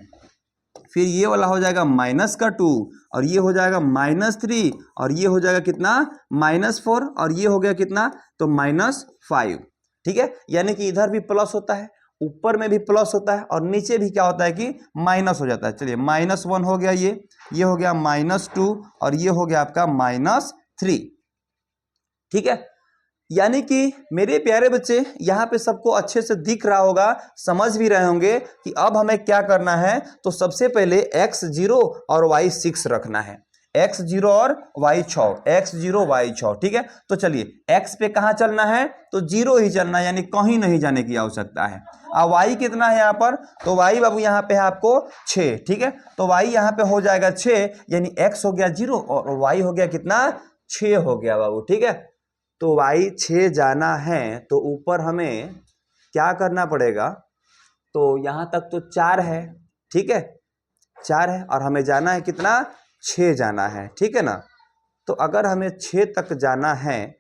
Speaker 1: फिर ये वाला हो जाएगा -2, और ये हो जाएगा -3, और ये हो जाएगा कितना? -4, और ये हो गया कितना? तो -5। ठीक है, यानी कि इधर भी प्लस होता है, ऊपर में भी प्लस होता है, और नीचे भी क्या होता है कि माइनस हो जाता है। चलिए -1 हो गया, ये हो गया -2, और ये हो गया आपका -3। ठीक है, यानी कि मेरे प्यारे बच्चे यहाँ पे सबको अच्छे से दिख रहा होगा, समझ भी रहे होंगे कि अब हमें क्या करना है। तो सबसे पहले x 0 और y 6 रखना है। x 0 और y 6, x 0 y 6। ठीक है, तो चलिए x पे कहाँ चलना है? तो 0 ही चलना है, यानी कहीं नहीं जाने की आवश्यकता है। अब y कितना है यहाँ पर? तो y बाबू यहाँ पे है आपको 6। ठीक है, तो y यहाँ पे हो जाएगा 6, यानी x हो गया 0 और y हो गया कितना? 6 हो गया बाबू। ठीक है, तो y 6 जाना है तो ऊपर हमें क्या करना पड़ेगा? तो यहाँ तक तो 4 है। ठीक है, 4 है, और हमें जाना है कितना? 6 जाना है। ठीक है ना, तो अगर हमें 6 तक जाना है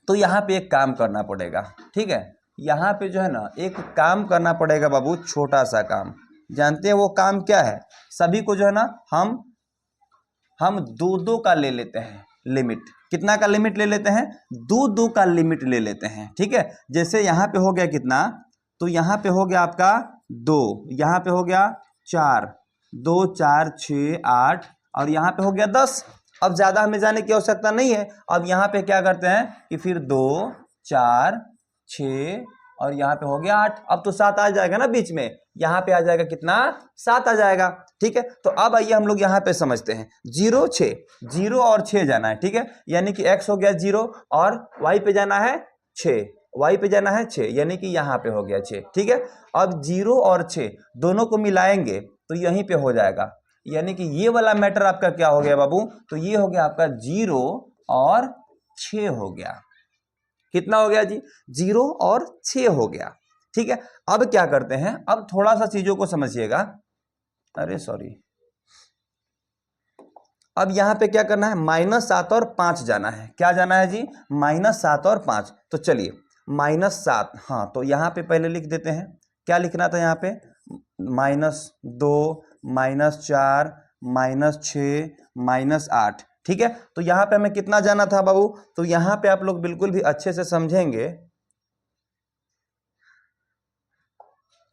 Speaker 1: तो यहाँ पे एक काम करना पड़ेगा। ठीक है, यहाँ पे जो है ना एक काम करना पड़ेगा बाबू, छोटा सा काम। जानते हैं वो काम क्या है? सभी को जो है ना हम 2 का ले लेते हैं लिमिट। कितना का लिमिट ले लेते हैं? 2 का लिमिट ले लेते हैं। ठीक है, जैसे यहाँ पे हो गया कितना? तो यहाँ पे हो गया आपका 2, यहाँ पे हो गया 4, 2 4 6 8, और यहाँ पे हो गया 10। अब ज्यादा हमें जाने की आवश्यकता नहीं है। अब यहाँ पे क्या करते हैं कि फिर 2 4 6 और यहाँ पे हो गया 8। अब तो 7 आ जाएगा ना बीच में, यहाँ पे आ जाएगा कितना, 7 आ जाएगा। ठीक है, तो अब आइए हम लोग यहाँ पे समझते हैं। 0 6, 0 और 6 जाना है। ठीक है, यानी कि x हो गया 0 और y पे जाना है 6, y पे जाना है 6, यानी कि यहाँ पे हो गया 6। ठीक है, अब 0 और 6 दोनों को मिलाएंगे तो यहीं पे हो जाएगा, यानी कि ये वाला मैटर आपका क्या हो गया बाबू, तो ये हो गया आपका 0 और 6 हो गया। कितना हो गया जी, 0 और 6 हो गया। ठीक है, अब क्या करते हैं, अब थोड़ा सा चीजों को समझिएगा। अरे सॉरी, अब यहां पे क्या करना है, -7 और 5 जाना है। क्या जाना है जी, -7 और 5। तो चलिए -7, हाँ तो यहां पे पहले लिख देते हैं। क्या लिखना था यहाँ पे, -2 -4 -6 -8। ठीक है, तो यहां पे हमें कितना जाना था बाबू, तो यहां पे आप लोग बिल्कुल भी अच्छे से समझेंगे।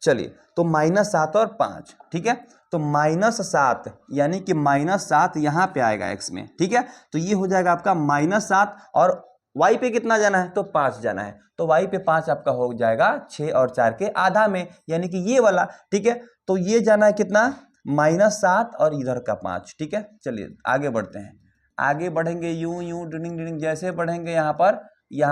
Speaker 1: चलिए, तो -7 और 5। ठीक है, तो -7 यानी कि -7 यहां पे आएगा x में। ठीक है, तो ये हो जाएगा आपका -7 और y पे कितना जाना है, तो 5 जाना है। तो y पे 5 आपका हो जाएगा 6 और 4 के आधा में, यानी कि ये वाला। ठीक है, तो ये जाना है कितना, -7 और इधर का 5। ठीक है, चलिए आगे बढ़ते हैं। आगे बढ़ेंगे यूं यूं डिडिंग डिडिंग, जैसे बढ़ेंगे यहाँ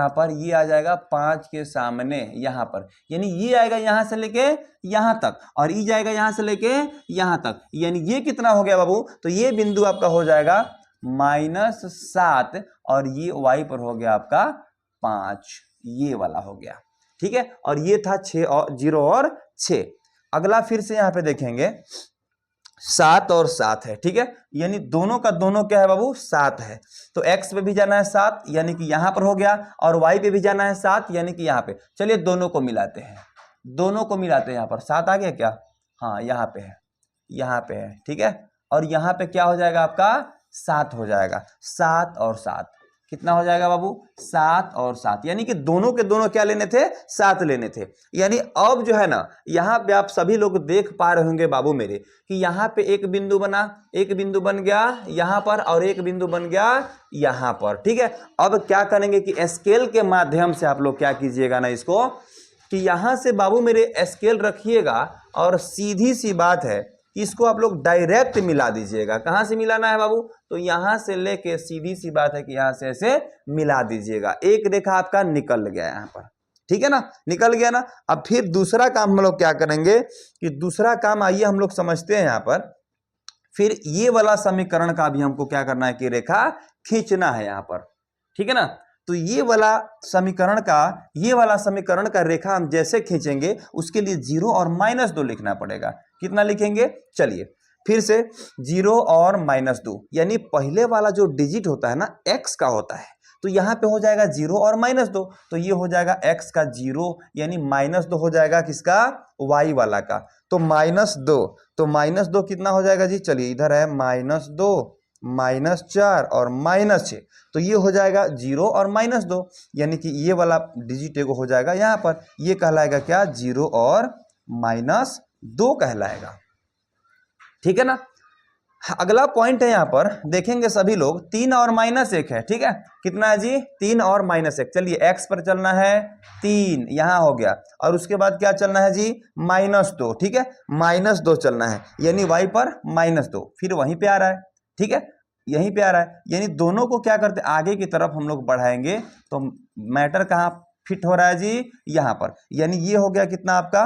Speaker 1: पर ये आ जाएगा 5 के सामने यहाँ पर, यानी ये आएगा यहाँ से लेके यहाँ तक और ये जाएगा यहाँ से लेके यहाँ तक, यानी ये कितना हो गया बाबू, तो ये बिंदु आपका हो जाएगा -7 और ये y पर हो गया आपका 5, ये वाला हो गया। ठीक है, और ये था 0 और 6। अगला फिर से यहाँ पे देखेंगे, 7 और 7 है। ठीक है, यानी दोनों का दोनों क्या है बाबू, 7 है। तो x पे भी जाना है 7, यानी कि यहां पर हो गया, और y पे भी जाना है 7, यानी कि यहां पे। चलिए दोनों को मिलाते हैं, दोनों को मिलाते हैं। यहां पर 7 आ गया क्या, हाँ यहाँ पे है, यहाँ पे है। ठीक है, और यहाँ पे क्या हो जाएगा आपका, 7 हो जाएगा। 7 और 7 कितना हो जाएगा बाबू, 7 और 7, यानी कि दोनों के दोनों क्या लेने थे, 7 लेने थे। यानी अब जो है ना, यहाँ पे आप सभी लोग देख पा रहे होंगे बाबू मेरे, कि यहाँ पे एक बिंदु बना, एक बिंदु बन गया यहाँ पर और एक बिंदु बन गया यहाँ पर। ठीक है, अब क्या करेंगे कि स्केल के माध्यम से आप लोग क्या कीजिएगा ना इसको, कि यहाँ से बाबू मेरे स्केल रखिएगा और सीधी सी बात है, इसको आप लोग डायरेक्ट मिला दीजिएगा। कहाँ से मिलाना है बाबू, तो यहाँ से लेके सीधी सी बात है कि यहाँ से ऐसे मिला दीजिएगा। एक रेखा आपका निकल गया यहाँ पर, ठीक है ना, निकल गया ना। अब फिर दूसरा काम हम लोग क्या करेंगे, कि दूसरा काम आइए हम लोग समझते हैं यहाँ पर। फिर ये वाला समीकरण का भी हमको क्या करना है, कि रेखा खींचना है यहाँ पर। ठीक है ना, तो ये वाला समीकरण का रेखा हम जैसे खींचेंगे, उसके लिए 0 और -2 लिखना पड़ेगा। कितना लिखेंगे, चलिए फिर से 0 और -2, यानी पहले वाला जो डिजिट होता है ना, x का होता है, तो यहाँ पे हो जाएगा 0 और -2, तो ये हो जाएगा x का 0, यानी -2 हो जाएगा किसका, y वाला का। तो -2, तो -2 कितना हो जाएगा जी, चलिए इधर है -2 -4 और -6, तो ये हो जाएगा 0 और -2, यानी कि ये वाला डिजिट एगो हो जाएगा यहाँ पर, ये कहलाएगा क्या, 0 और -2 कहलाएगा। ठीक है ना। अगला पॉइंट है यहाँ पर देखेंगे सभी लोग, 3 और -1 है। ठीक है, कितना है जी, 3 और -1। चलिए x पर चलना है 3, यहाँ हो गया, और उसके बाद क्या चलना है जी, -2। ठीक है, -2 चलना है, यानी y पर -2, फिर वहीं पे आ रहा है। ठीक है, यहीं पे आ रहा है, यानी दोनों को क्या करते, आगे की तरफ हम लोग बढ़ाएंगे तो मैटर कहाँ फिट हो रहा है जी, यहाँ पर। यानी ये हो गया कितना आपका,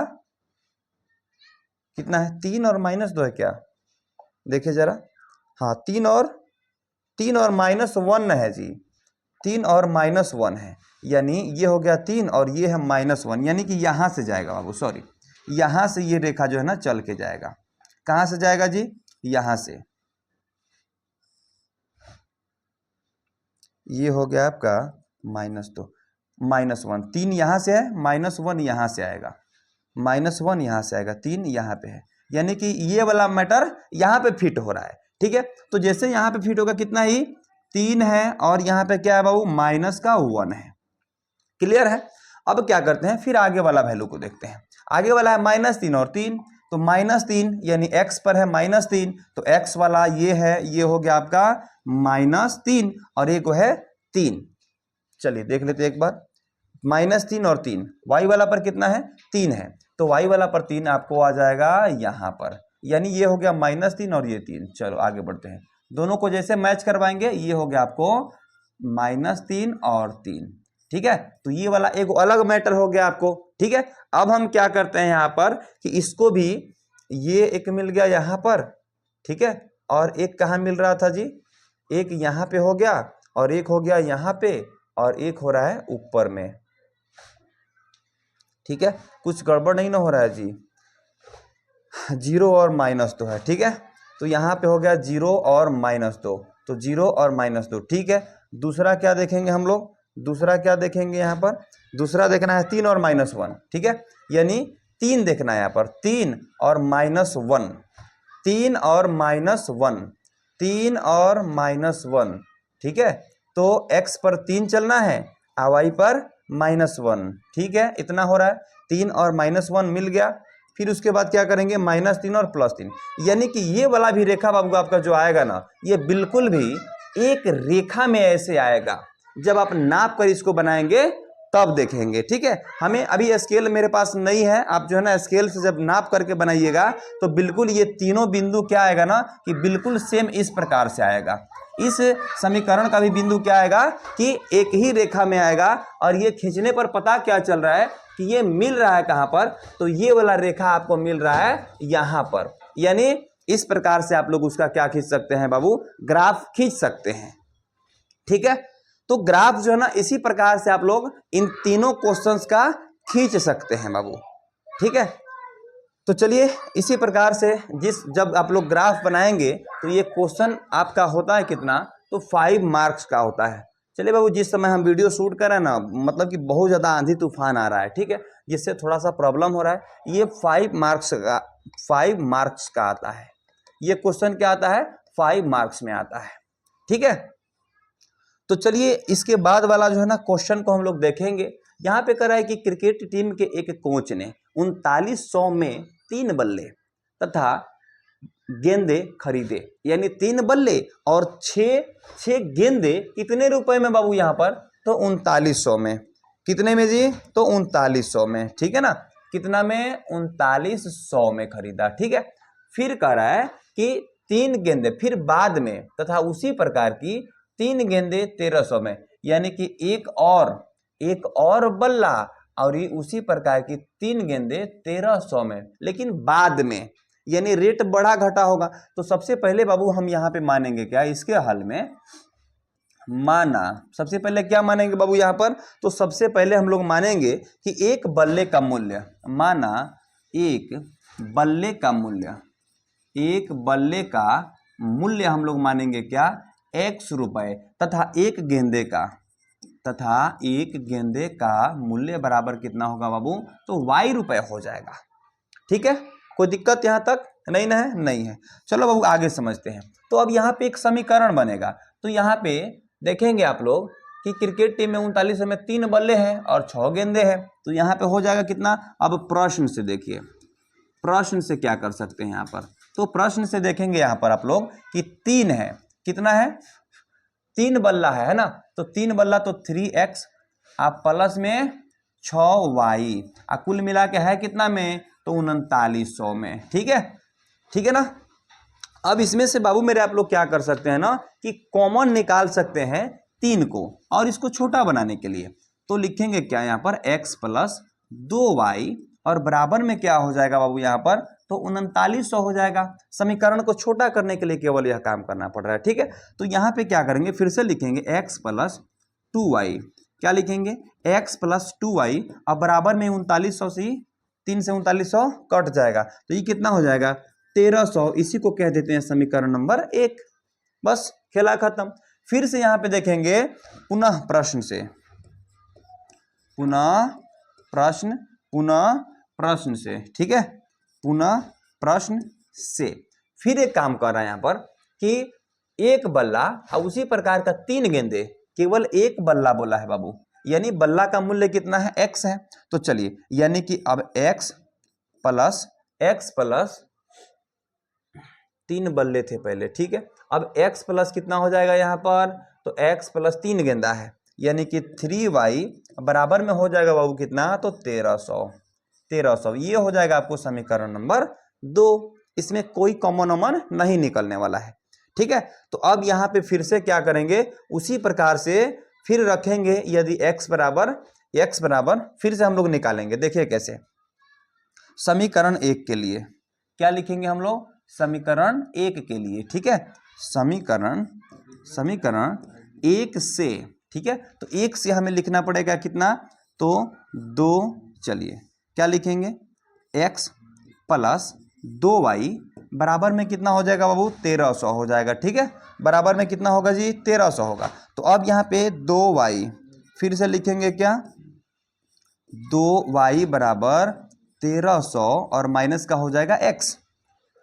Speaker 1: कितना है, 3 और -2 है क्या, देखिए जरा, हाँ 3 और -1 है जी, 3 और -1 है, यानी ये हो गया 3 और ये है -1, यानी कि यहां से जाएगा बाबू, सॉरी, यहां से ये रेखा जो है ना चल के जाएगा। कहां से जाएगा जी, यहां से, ये हो गया आपका -2 -1, 3 यहां से है, -1 यहां से आएगा, -1 यहां से आएगा, 3 यहां पे है, यानी कि ये वाला मैटर यहाँ पे फिट हो रहा है। ठीक है, तो जैसे यहाँ पे फिट होगा, कितना ही, 3 है, और यहाँ पे क्या है बाबू, -1 है। क्लियर है। अब क्या करते हैं, फिर आगे वाला वैल्यू को देखते हैं। आगे वाला है -3 और 3, तो -3 यानी x पर है -3, तो x वाला ये है, ये हो गया आपका -3 और एक है 3। चलिए देख लेते हैं एक बार, -3 और 3, y वाला पर कितना है 3 है, तो y वाला पर 3 आपको आ जाएगा यहाँ पर, यानी ये हो गया -3 और ये 3। चलो आगे बढ़ते हैं, दोनों को जैसे मैच करवाएंगे ये हो गया आपको -3 और 3, ठीक है। तो ये वाला एक अलग मैटर हो गया आपको, ठीक है। अब हम क्या करते हैं यहाँ पर कि इसको भी, ये एक मिल गया यहाँ पर, ठीक है, और एक कहाँ मिल रहा था जी, एक यहाँ पे हो गया और एक हो गया यहाँ पे और एक हो रहा है ऊपर में, ठीक है। कुछ गड़बड़ नहीं ना हो रहा है जी, 0 और -2 है, ठीक है। तो यहाँ पे हो गया 0 और -2, तो 0 और -2, ठीक है। दूसरा क्या देखेंगे हम लोग, दूसरा क्या देखेंगे यहाँ पर, दूसरा देखना है 3 और -1, ठीक है, यानी 3 देखना है यहाँ पर, 3 और -1, 3 और -1, 3 और -1, ठीक है। तो x पर 3 चलना है और y पर -1, ठीक है, इतना हो रहा है, 3 और -1 मिल गया। फिर उसके बाद क्या करेंगे -3 और +3, यानी कि ये वाला भी रेखा बाबू आपका जो आएगा ना, ये बिल्कुल भी एक रेखा में ऐसे आएगा, जब आप नाप कर इसको बनाएंगे तब देखेंगे, ठीक है। हमें अभी स्केल मेरे पास नहीं है, आप जो है ना स्केल से जब नाप करके बनाइएगा तो बिल्कुल ये तीनों बिंदु क्या आएगा ना कि बिल्कुल सेम इस प्रकार से आएगा। इस समीकरण का भी बिंदु क्या आएगा कि एक ही रेखा में आएगा, और ये खींचने पर पता क्या चल रहा है कि ये मिल रहा है कहाँ पर, तो ये वाला रेखा आपको मिल रहा है यहाँ पर, यानी इस प्रकार से आप लोग उसका क्या खींच सकते हैं बाबू, ग्राफ खींच सकते हैं, ठीक है। तो ग्राफ जो है ना इसी प्रकार से आप लोग इन तीनों क्वेश्चंस का खींच सकते हैं बाबू, ठीक है। तो चलिए इसी प्रकार से जब आप लोग ग्राफ बनाएंगे तो ये क्वेश्चन आपका होता है कितना, तो 5 मार्क्स का होता है। चलिए बाबू, जिस समय हम वीडियो शूट कर रहे हैं ना, मतलब कि बहुत ज़्यादा आंधी तूफान आ रहा है, ठीक है, जिससे थोड़ा सा प्रॉब्लम हो रहा है। ये 5 मार्क्स का आता है, ये क्वेश्चन क्या आता है 5 मार्क्स में आता है, ठीक है। तो चलिए इसके बाद वाला जो है ना क्वेश्चन को हम लोग देखेंगे। यहाँ पे कह रहा है कि क्रिकेट टीम के एक कोच ने 3900 में 3 बल्ले तथा गेंदे खरीदे, यानी 3 बल्ले और 6 गेंदे कितने रुपए में बाबू, यहाँ पर तो 3900 में, कितने में जी, तो 3900 में, ठीक है ना, कितना में 3900 में खरीदा, ठीक है। फिर कह रहा है कि 3 गेंदे फिर बाद में तथा उसी प्रकार की 3 गेंदे 1300 में, यानी कि एक और बल्ला और ये उसी प्रकार की 3 गेंदे 1300 में, लेकिन बाद में, यानी रेट बढ़ा घटा होगा। तो सबसे पहले बाबू हम यहाँ पे मानेंगे क्या, इसके हल में माना, सबसे पहले क्या मानेंगे बाबू यहाँ पर, तो सबसे पहले हम लोग मानेंगे कि एक बल्ले का मूल्य, माना एक बल्ले का मूल्य, एक बल्ले का मूल्य हम लोग मानेंगे क्या, x रुपए, तथा एक गेंदे का मूल्य बराबर कितना होगा बाबू, तो y रुपए हो जाएगा, ठीक है। कोई दिक्कत यहाँ तक नहीं ना है, नहीं है। चलो बाबू आगे समझते हैं। तो अब यहाँ पे एक समीकरण बनेगा, तो यहाँ पे देखेंगे आप लोग कि क्रिकेट टीम में 3900 में 3 बल्ले हैं और 6 गेंदे हैं, तो यहाँ पे हो जाएगा कितना। अब प्रश्न से देखिए, प्रश्न से क्या कर सकते हैं यहाँ पर, तो प्रश्न से देखेंगे यहाँ पर आप लोग कि 3 है, कितना है, 3 बल्ला है ना, तो 3 बल्ला तो 3x आप प्लस में 6y, कुल मिला के है कितना में, तो 3900 में, ठीक है ना। अब इसमें से बाबू मेरे आप लोग क्या कर सकते हैं ना कि कॉमन निकाल सकते हैं 3 को, और इसको छोटा बनाने के लिए तो लिखेंगे क्या यहाँ पर x प्लस 2y, और बराबर में क्या हो जाएगा बाबू यहाँ पर, तो 3900 हो जाएगा। समीकरण को छोटा करने के लिए केवल यह काम करना पड़ रहा है, ठीक है। तो यहाँ पे क्या करेंगे, फिर से लिखेंगे x प्लस 2y, क्या लिखेंगे x प्लस 2y, अब बराबर में 3900 से 3 से 3900 कट जाएगा, तो ये कितना हो जाएगा 1300, इसी को कह देते हैं समीकरण नंबर 1। बस खेला खत्म। फिर से यहाँ पे देखेंगे पुनः प्रश्न से, पुनः प्रश्न से, ठीक है, पुनः प्रश्न से। फिर एक काम कर रहा है यहाँ पर कि एक बल्ला और उसी प्रकार का 3 गेंदे, केवल एक बल्ला बोला है बाबू, यानी बल्ला का मूल्य कितना है x है। तो चलिए, यानी कि अब x प्लस 3 बल्ले थे पहले, ठीक है, अब x प्लस कितना हो जाएगा यहाँ पर, तो x प्लस 3 गेंदा है, यानी कि 3y बराबर में हो जाएगा बाबू कितना, तो 1300 ये हो जाएगा आपको समीकरण नंबर 2। इसमें कोई कॉमन ओमन नहीं निकलने वाला है, ठीक है। तो अब यहाँ पे फिर से क्या करेंगे, उसी प्रकार से फिर रखेंगे, यदि x बराबर फिर से हम लोग निकालेंगे। देखिए कैसे, समीकरण 1 के लिए क्या लिखेंगे हम लोग, समीकरण 1 के लिए, ठीक है, समीकरण 1 से, ठीक है। तो 1 से हमें लिखना पड़ेगा कितना, तो 2, चलिए क्या लिखेंगे, x प्लस 2y बराबर में कितना हो जाएगा बाबू, 1300 हो जाएगा, ठीक है। बराबर में कितना होगा जी, 1300 होगा। तो अब यहाँ पे 2y फिर से लिखेंगे क्या, 2y बराबर 1300 और माइनस का हो जाएगा x,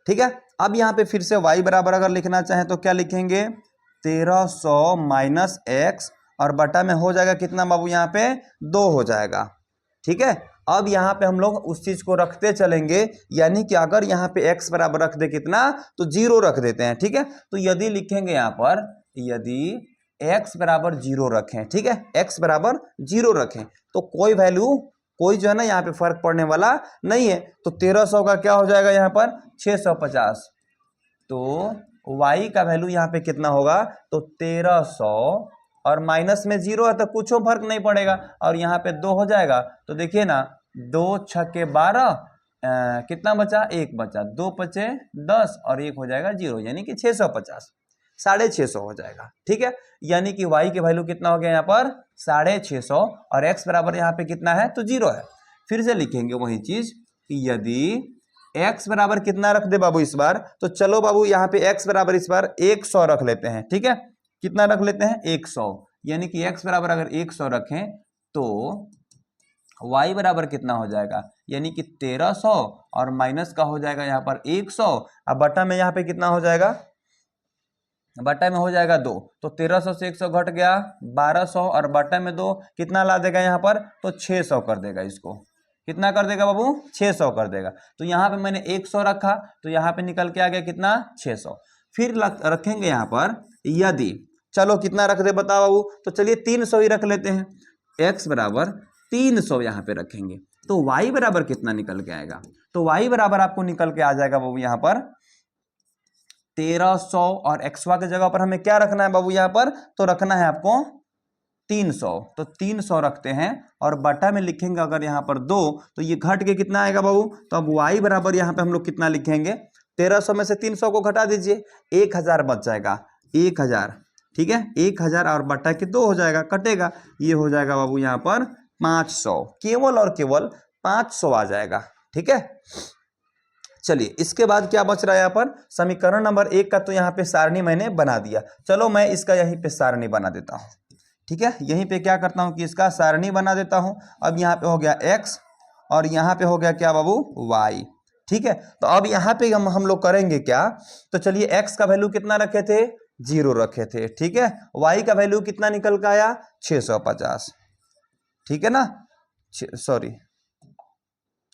Speaker 1: ठीक है। अब यहाँ पे फिर से y बराबर अगर लिखना चाहें तो क्या लिखेंगे, 1300 माइनस x और बटा में हो जाएगा कितना बाबू, यहाँ पे 2 हो जाएगा, ठीक है। अब यहाँ पे हम लोग उस चीज को रखते चलेंगे, यानी कि अगर यहाँ पे x बराबर रख दे कितना, तो 0 रख देते हैं, ठीक है। तो यदि लिखेंगे यहाँ पर, यदि x बराबर 0 रखें, ठीक है, x बराबर 0 रखें, तो कोई वैल्यू, कोई जो है ना यहाँ पे फर्क पड़ने वाला नहीं है। तो 1300 का क्या हो जाएगा यहाँ पर 650, तो y का वैल्यू यहाँ पे कितना होगा, तो 1300 और माइनस में 0 है तो कुछ फर्क नहीं पड़ेगा, और यहाँ पे 2 हो जाएगा। तो देखिए ना, 2 छक्के 12, कितना बचा, 1 बचा, 2 पचे 10 और 1 हो जाएगा 0, यानी कि 650, 650 हो जाएगा, ठीक है। यानी कि y की वैल्यू कितना हो गया यहाँ पर 650, और x बराबर यहाँ पे कितना है, तो 0 है। फिर से लिखेंगे वही चीज, यदि x बराबर कितना रख दे बाबू इस बार, तो चलो बाबू यहाँ पे x बराबर इस बार 100 रख लेते हैं, ठीक है। कितना रख लेते हैं, 100, यानी कि x बराबर अगर 100 रखें तो y बराबर कितना हो जाएगा, यानी कि 1300 और माइनस का हो जाएगा यहाँ पर 100, अब बटा में यहाँ पे कितना हो जाएगा, बटा में हो जाएगा 2, तो 1300 से 100 घट गया 1200, और बटा में 2 कितना ला देगा यहाँ पर, तो 600 कर देगा। इसको कितना कर देगा बाबू, 600 कर देगा। तो यहाँ पे मैंने 100 रखा, तो यहाँ पे निकल के आ गया कितना, 600। फिर रखेंगे यहाँ पर, यदि, चलो कितना रख दे बताओ बाबू, तो चलिए 300 ही रख लेते हैं, x बराबर 300 यहाँ पे रखेंगे, तो y बराबर कितना निकल के आएगा, तो y बराबर आपको निकल के आ जाएगा बाबू यहाँ पर 1300, और xy की जगह पर हमें क्या रखना है बाबू यहाँ पर, तो रखना है आपको 300, तो 300 रखते हैं, और बटा में लिखेंगे अगर यहाँ पर 2, तो ये घट के कितना आएगा बाबू, तो अब y बराबर यहाँ पे हम लोग कितना लिखेंगे, 1300 में से 300 को घटा दीजिए, 1000 बच जाएगा, 1000, ठीक है, 1000 और बटा के 2 हो जाएगा, कटेगा, ये हो जाएगा बाबू यहाँ पर 500, केवल और केवल 500 आ जाएगा, ठीक है। चलिए इसके बाद क्या बच रहा है यहाँ पर, समीकरण नंबर 1 का तो यहाँ पे सारणी मैंने बना दिया, चलो मैं इसका यहीं पे सारणी बना देता हूँ, ठीक है। यहीं पे क्या करता हूँ कि इसका सारणी बना देता हूँ। अब यहाँ पे हो गया x और यहाँ पे हो गया क्या बाबू, y, ठीक है। तो अब यहाँ पे हम लोग करेंगे क्या, तो चलिए x का वैल्यू कितना रखे थे, 0 रखे थे, ठीक है। y का वैल्यू कितना निकल के आया, 650, ठीक है ना, सॉरी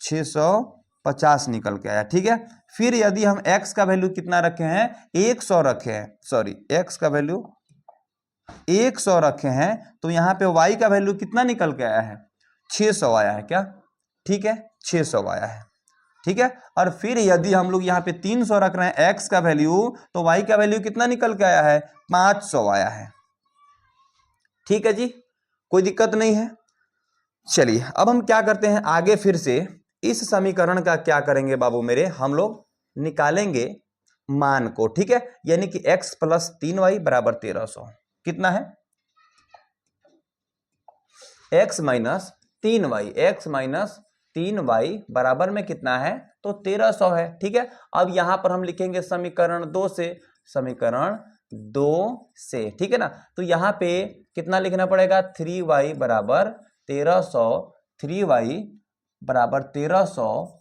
Speaker 1: 650 निकल के आया, ठीक है। फिर यदि हम x का वैल्यू कितना रखे हैं, 100 रखे हैं, सॉरी x का वैल्यू 100 रखे हैं, तो यहाँ पे y का वैल्यू कितना निकल के आया है, 600 आया है क्या, ठीक है, 600 आया है, ठीक है। और फिर यदि हम लोग यहाँ पे 300 रख रहे हैं x का वैल्यू, तो y का वैल्यू कितना निकल के आया है, 500 आया है, ठीक है जी, कोई दिक्कत नहीं है। चलिए अब हम क्या करते हैं आगे, फिर से इस समीकरण का क्या करेंगे बाबू मेरे, हम लोग निकालेंगे मान को, ठीक है। यानी कि x प्लस 3y बराबर 1300, कितना है, x माइनस 3y बराबर में कितना है, तो 1300 है, ठीक है। अब यहां पर हम लिखेंगे समीकरण 2 से, ठीक है ना। तो यहां पे कितना लिखना पड़ेगा, 3y बराबर 1300, 3y बराबर 1300,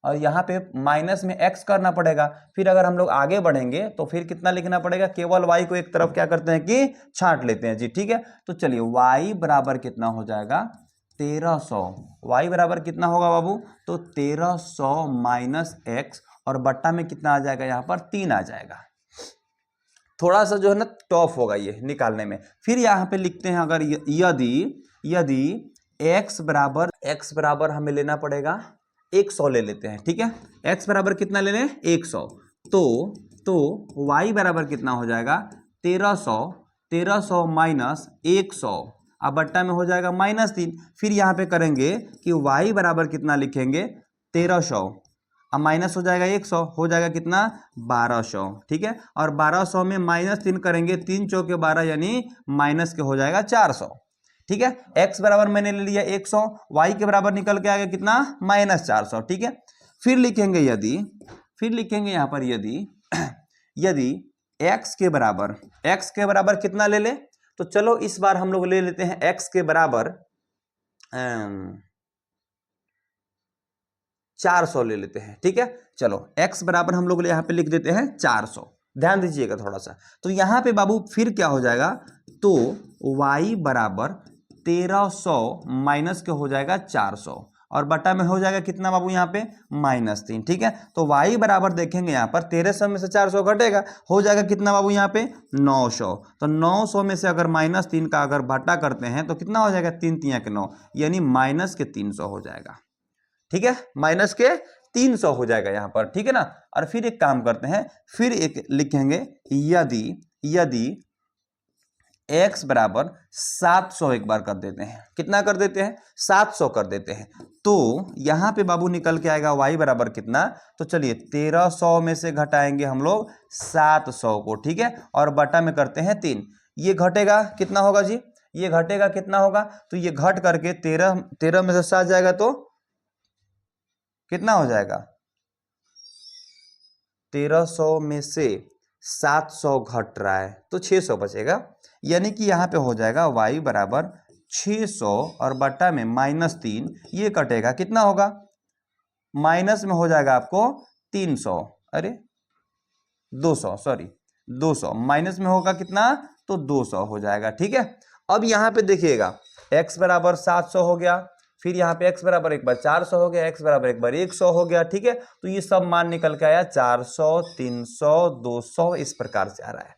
Speaker 1: और यहाँ पे माइनस में x करना पड़ेगा। फिर अगर हम लोग आगे बढ़ेंगे तो फिर कितना लिखना पड़ेगा, केवल y को एक तरफ क्या करते हैं कि छांट लेते हैं जी, ठीक है। तो चलिए y बराबर कितना हो जाएगा, 1300, y बराबर कितना होगा बाबू, तो 1300 माइनस x, और बट्टा में कितना आ जाएगा यहाँ पर 3 आ जाएगा, थोड़ा सा जो है ना टफ होगा ये निकालने में। फिर यहाँ पे लिखते हैं अगर यदि x बराबर हमें लेना पड़ेगा 100 ले लेते हैं, ठीक है। x बराबर कितना ले लें 100, तो y बराबर कितना हो जाएगा 1300 माइनस 100, अब बट्टा में हो जाएगा -3। फिर यहाँ पे करेंगे कि y बराबर कितना लिखेंगे 1300, अब माइनस हो जाएगा 100, हो जाएगा कितना 1200, ठीक है। और 1200 में -3 करेंगे, 3 चौके 12 यानी माइनस के हो जाएगा 400, ठीक है। x बराबर मैंने ले लिया 100, y के बराबर निकल के आएगा कितना -400, ठीक है। फिर लिखेंगे यहाँ पर यदि x के बराबर कितना ले ले, तो चलो इस बार हम लोग ले लेते हैं x के बराबर 400 ले लेते हैं, ठीक है। चलो x बराबर हम लोग यहाँ पे लिख देते हैं 400, ध्यान दीजिएगा थोड़ा सा। तो यहाँ पे बाबू फिर क्या हो जाएगा, तो y बराबर 1300 माइनस के हो जाएगा 400, और बटा में हो जाएगा कितना बाबू यहाँ पे -3, ठीक है। तो y बराबर देखेंगे यहाँ पर 1300 में से 400 घटेगा, हो जाएगा कितना बाबू यहाँ पे 900। तो 900 में से अगर -3 का अगर बटा करते हैं तो कितना हो जाएगा 3 3 के 9 यानी -300 हो जाएगा, ठीक है। -300 हो जाएगा यहाँ पर, ठीक है ना। और फिर एक काम करते हैं, फिर एक लिखेंगे यदि x बराबर 700 एक बार कर देते हैं, कितना कर देते हैं 700 कर देते हैं, तो यहाँ पे बाबू निकल के आएगा y बराबर कितना, तो चलिए 1300 में से घटाएंगे हम लोग 700 को, ठीक है। और बटा में करते हैं 3, ये घटेगा कितना होगा जी, ये घटेगा कितना होगा, तो ये घट करके 13 में से 7 जाएगा तो कितना हो जाएगा 1300 में से 700 घट रहा है तो 600 बचेगा, यानी कि यहाँ पे हो जाएगा y बराबर 600 और बट्टा में -3, ये कटेगा कितना होगा, माइनस में हो जाएगा आपको 300, अरे 200, सॉरी 200, माइनस में होगा कितना तो 200 हो जाएगा, ठीक है। अब यहाँ पे देखिएगा x बराबर 700 हो गया, फिर यहाँ पे x बराबर एक बार 400 हो गया, x बराबर एक बार 100 हो गया, ठीक है। तो ये सब मान निकल के आया 400 300 200 इस प्रकार से आ रहा है,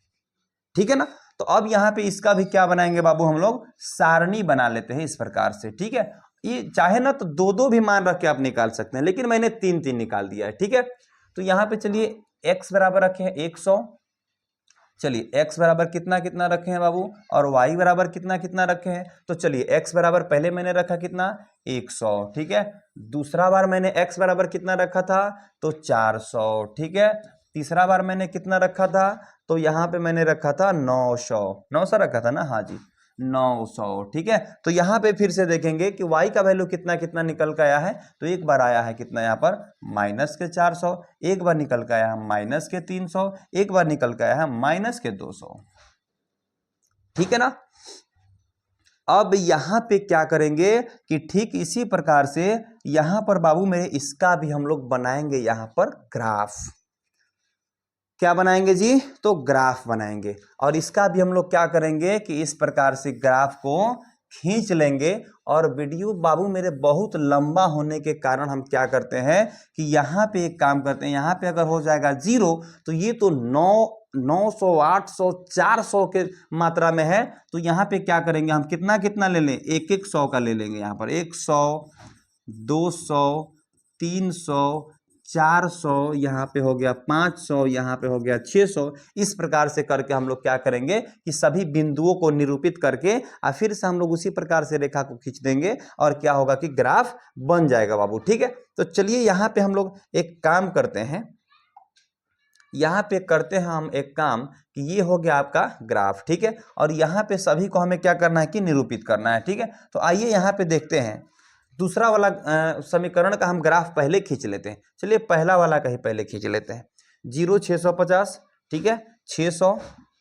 Speaker 1: ठीक है ना। तो अब यहाँ पे इसका भी क्या बनाएंगे बाबू, हम लोग सारणी बना लेते हैं इस प्रकार से, ठीक है। ये चाहे ना तो दो भी मान रख के आप निकाल सकते हैं, लेकिन मैंने 3 निकाल दिया है, ठीक है। तो यहाँ पे चलिए x बराबर रखे हैं 100, चलिए x बराबर कितना कितना रखे हैं बाबू, और y बराबर कितना कितना रखे हैं, तो चलिए x बराबर पहले मैंने रखा कितना 100, ठीक है। दूसरा बार मैंने x बराबर कितना रखा था तो 400, ठीक है। तीसरा बार मैंने कितना रखा था, तो यहाँ पे मैंने रखा था 900 रखा था ना, हाँ जी 900, ठीक है। तो यहाँ पे फिर से देखेंगे कि y का वैल्यू कितना कितना निकल के आया है, तो एक बार आया है कितना यहाँ पर -400, एक बार निकल के आया है -300, एक बार निकल के आया है -200, ठीक है ना। अब यहाँ पे क्या करेंगे कि ठीक इसी प्रकार से यहाँ पर बाबू मेरे इसका भी हम लोग बनाएंगे यहाँ पर ग्राफ, क्या बनाएंगे जी, तो ग्राफ बनाएंगे। और इसका भी हम लोग क्या करेंगे कि इस प्रकार से ग्राफ को खींच लेंगे, और वीडियो बाबू मेरे बहुत लंबा होने के कारण हम क्या करते हैं कि यहाँ पे एक काम करते हैं, यहाँ पे अगर हो जाएगा 0 तो ये तो 900 800 400 के मात्रा में है, तो यहाँ पे क्या करेंगे हम कितना कितना ले लें, एक 100 का ले लेंगे, यहाँ पर 100 200 300 400, यहाँ पे हो गया 500, यहाँ पे हो गया 600, इस प्रकार से करके हम लोग क्या करेंगे कि सभी बिंदुओं को निरूपित करके और फिर से हम लोग उसी प्रकार से रेखा को खींच देंगे, और क्या होगा कि ग्राफ बन जाएगा बाबू, ठीक है। तो चलिए यहाँ पे हम लोग एक काम करते हैं, यहाँ पे करते हैं हम एक काम कि ये हो गया आपका ग्राफ, ठीक है। और यहाँ पे सभी को हमें क्या करना है कि निरूपित करना है, ठीक है। तो आइए यहाँ पे देखते हैं दूसरा वाला समीकरण का हम ग्राफ पहले खींच लेते हैं। चलिए पहला वाला का ही पहले खींच लेते हैं, 0 650, ठीक है, 600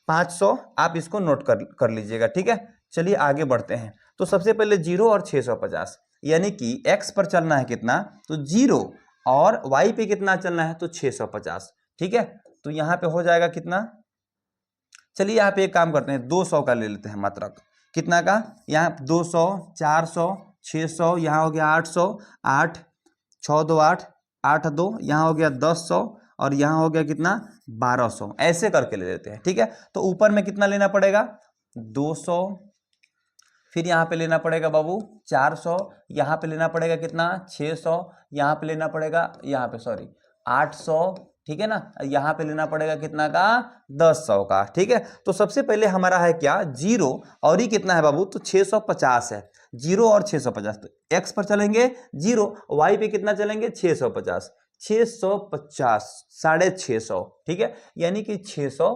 Speaker 1: 500, आप इसको नोट कर लीजिएगा, ठीक है। चलिए आगे बढ़ते हैं। तो सबसे पहले 0 और 650, यानी कि x पर चलना है कितना तो 0, और y पे कितना चलना है तो 650, ठीक है। तो यहाँ पे हो जाएगा कितना, चलिए यहाँ पे एक काम करते हैं 200 का ले लेते हैं मात्रक, कितना का, यहाँ 200 400 600, यहाँ हो गया 800, 8 6 2 8 8 2, यहाँ हो गया 1000, और यहाँ हो गया कितना 1200, ऐसे करके ले लेते हैं। ठीक है, तो ऊपर में कितना लेना पड़ेगा 200, फिर यहाँ पे लेना पड़ेगा बाबू 400, यहाँ पे लेना पड़ेगा कितना 600, यहाँ पे लेना पड़ेगा यहाँ पे सॉरी 800, ठीक है ना, यहाँ पे लेना पड़ेगा कितना का 1000 का। ठीक है, तो सबसे पहले हमारा है क्या 0 और ये कितना है बाबू तो 650 है, 0 और 650, तो x पर चलेंगे 0, y पे कितना चलेंगे 650, 650 650, ठीक है, यानी कि 600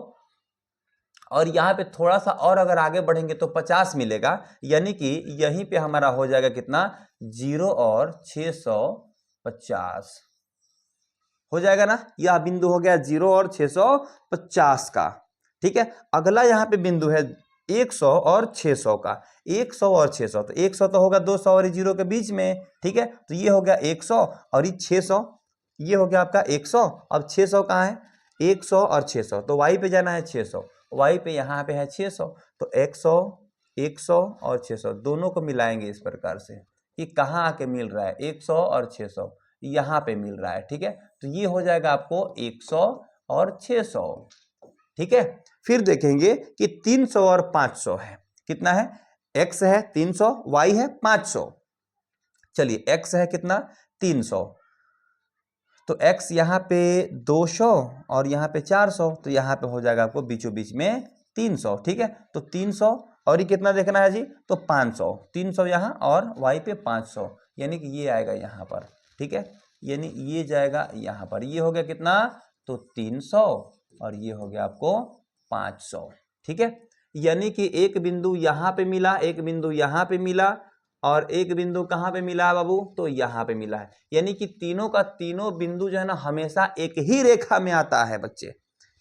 Speaker 1: और यहाँ पे थोड़ा सा और अगर आगे बढ़ेंगे तो 50 मिलेगा, यानी कि यहीं पे हमारा हो जाएगा कितना 0 और 650 हो जाएगा ना, यह बिंदु हो गया 0 और 650 का। ठीक है, अगला यहाँ पे बिंदु है 100 और 600 का, 100 और 600, तो 100 तो होगा 200 और 0 के बीच में। ठीक है, तो ये हो गया 100 और ये 600, ये हो गया आपका 100, अब 600 कहाँ है 100 और 600, तो y पे जाना है 600, y पे यहाँ पे है 600, तो 100 100 और 600 दोनों को मिलाएंगे इस प्रकार से कि कहाँ आके मिल रहा है 100 और 600 यहाँ पे मिल रहा है। ठीक है, तो ये हो जाएगा आपको 100 और 600। ठीक है, फिर देखेंगे कि 300 और 500 है, कितना है x है 300, y है 500, चलिए x है कितना 300, तो x यहाँ पे 200 और यहाँ पे 400, तो यहाँ पे हो जाएगा आपको बीचों बीच में 300। ठीक है, तो 300 और ये कितना देखना है जी तो 500, 300 यहाँ और y पे 500, यानी कि ये आएगा यहाँ पर। ठीक है, यानी ये जाएगा यहाँ पर, ये हो गया कितना तो 300 और ये हो गया आपको 500। ठीक है, यानी कि एक बिंदु यहाँ पे मिला, एक बिंदु यहाँ पे मिला और एक बिंदु कहाँ पे मिला है बाबू तो यहाँ पे मिला है, यानी कि तीनों का तीनों बिंदु जो है ना हमेशा एक ही रेखा में आता है बच्चे।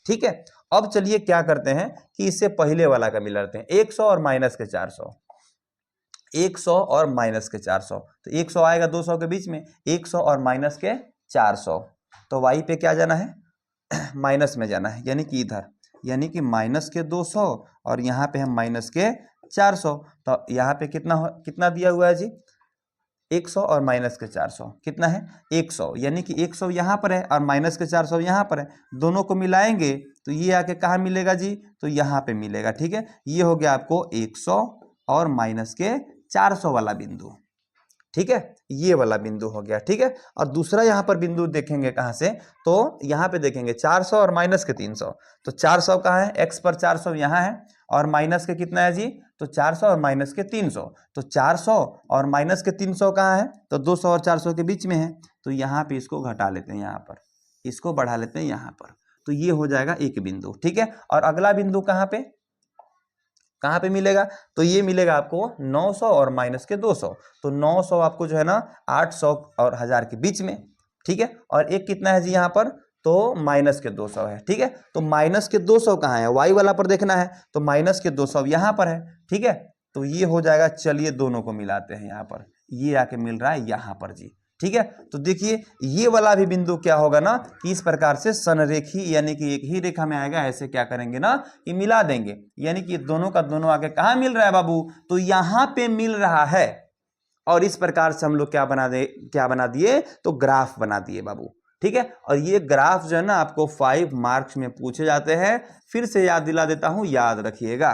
Speaker 1: ठीक है, अब चलिए क्या करते हैं कि इससे पहले वाला का मिलाते हैं 100 और माइनस के 400, 100 और माइनस के 400, तो 100 आएगा 200 के बीच में, 100 और माइनस के 400, तो y पे क्या जाना है माइनस में जाना है, यानी कि इधर, यानी कि माइनस के 200 और यहाँ पे है माइनस के 400, तो यहाँ पे कितना दिया हुआ है जी 100 और माइनस के 400 कितना है 100, यानी कि 100 यहाँ पर है और माइनस के 400 यहाँ पर है, दोनों को मिलाएंगे तो ये आके कहाँ मिलेगा जी तो यहाँ पे मिलेगा। ठीक है, ये हो गया आपको 100 और माइनस के 400 वाला बिंदु। ठीक है, ये वाला बिंदु हो गया। ठीक है, और दूसरा यहाँ पर बिंदु देखेंगे कहाँ से तो यहाँ पे देखेंगे 400 और माइनस के 300, तो 400 कहाँ है x पर 400 यहाँ है और माइनस के कितना है जी तो 400 और माइनस के 300, तो 400 और माइनस के 300 कहाँ है तो 200 और 400 के बीच में है, तो यहाँ पे इसको घटा लेते हैं, यहाँ पर इसको बढ़ा लेते हैं यहाँ पर, तो ये हो जाएगा एक बिंदु। ठीक है, और अगला बिंदु कहाँ पे मिलेगा तो ये मिलेगा आपको 900 और माइनस के 200, तो 900 आपको जो है ना 800 और 1000 के बीच में। ठीक है, और एक कितना है जी यहाँ पर तो माइनस के 200 है। ठीक है, तो माइनस के 200 कहाँ है y वाला पर देखना है, तो माइनस के 200 यहाँ पर है। ठीक है, तो ये हो जाएगा, चलिए दोनों को मिलाते हैं, यहाँ पर ये आके मिल रहा है यहाँ पर जी। ठीक है, तो देखिए ये वाला भी बिंदु क्या होगा ना कि इस प्रकार से संरेखी यानी कि एक ही रेखा में आएगा, ऐसे क्या करेंगे ना कि मिला देंगे, यानी कि दोनों का दोनों आगे कहाँ मिल रहा है बाबू तो यहाँ पे मिल रहा है, और इस प्रकार से हम लोग क्या बना दिए तो ग्राफ बना दिए बाबू। ठीक है, और ये ग्राफ जो है ना आपको 5 मार्क्स में पूछे जाते हैं, फिर से याद दिला देता हूं, याद रखिएगा।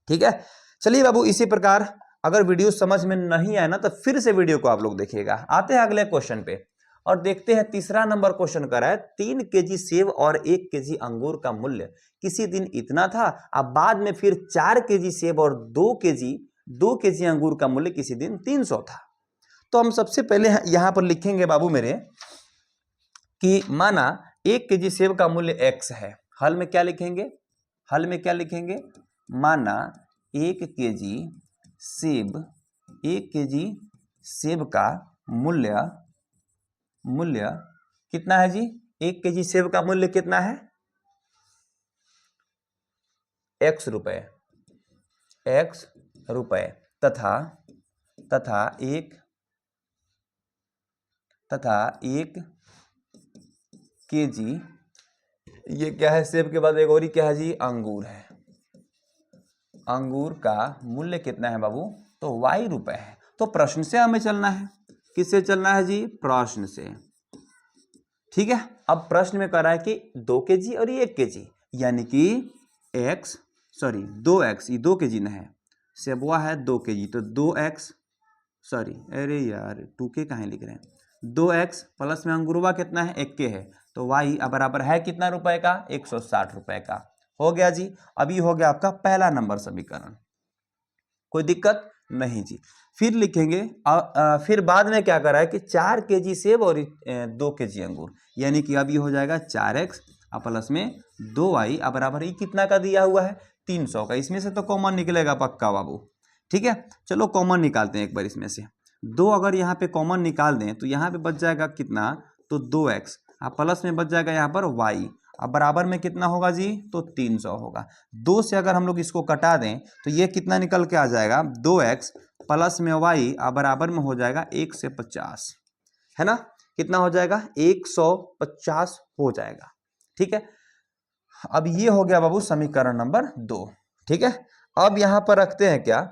Speaker 1: ठीक है, चलिए बाबू इसी प्रकार अगर वीडियो समझ में नहीं आए ना तो फिर से वीडियो को आप लोग देखिएगा। आते हैं अगले क्वेश्चन पे और देखते हैं तीसरा नंबर क्वेश्चन कर रहा है 3 केजी सेब और 1 केजी अंगूर का मूल्य किसी दिन इतना था, अब बाद में फिर 4 केजी सेब और 2 केजी अंगूर का मूल्य किसी दिन 300 था। तो हम सबसे पहले यहां पर लिखेंगे बाबू मेरे कि माना 1 केजी सेब का मूल्य x है, हल में क्या लिखेंगे माना 1 केजी सेब का मूल्य कितना है जी 1 केजी सेब का मूल्य कितना है x रुपए तथा एक केजी, ये क्या है सेब के बाद एक और ही क्या है जी अंगूर है, अंगूर का मूल्य कितना है बाबू तो y रुपए है। तो प्रश्न से हमें चलना है, किससे चलना है जी प्रश्न से। ठीक है। अब प्रश्न में कह रहा है कि 2 kg और ये 1 kg, यानी कि x सॉरी 2x, ये 2 kg न है, सेबुआ है 2 kg, तो 2x सॉरी अरे यार 2k कहाँ लिख रहे हैं, 2x प्लस में अंगुरवा कितना है 1k है, तो y बराबर है कितना रुपए का, 160 रुपए का। हो गया जी। अभी हो गया आपका पहला नंबर समीकरण, कोई दिक्कत नहीं जी। फिर लिखेंगे फिर बाद में क्या करा है कि 4 kg सेब और 2 kg अंगूर, यानी कि अब ये हो जाएगा 4x प्लस में 2y बराबर ये कितना का दिया हुआ है 300 का। इसमें से तो कॉमन निकलेगा पक्का बाबू, ठीक है। चलो कॉमन निकालते हैं एक बार इसमें से। 2 अगर यहाँ पे कॉमन निकाल दें तो यहाँ पे बच जाएगा कितना, तो 2x प्लस में बच जाएगा यहाँ पर y, अब बराबर में कितना होगा जी, तो 300 होगा। 2 से अगर हम लोग इसको कटा दें तो ये कितना निकल के आ जाएगा, 2x प्लस में y बराबर में हो जाएगा 1 से 50, है ना। कितना हो जाएगा, 150 हो जाएगा, ठीक है। अब ये हो गया बाबू समीकरण नंबर 2, ठीक है। अब यहां पर रखते हैं क्या,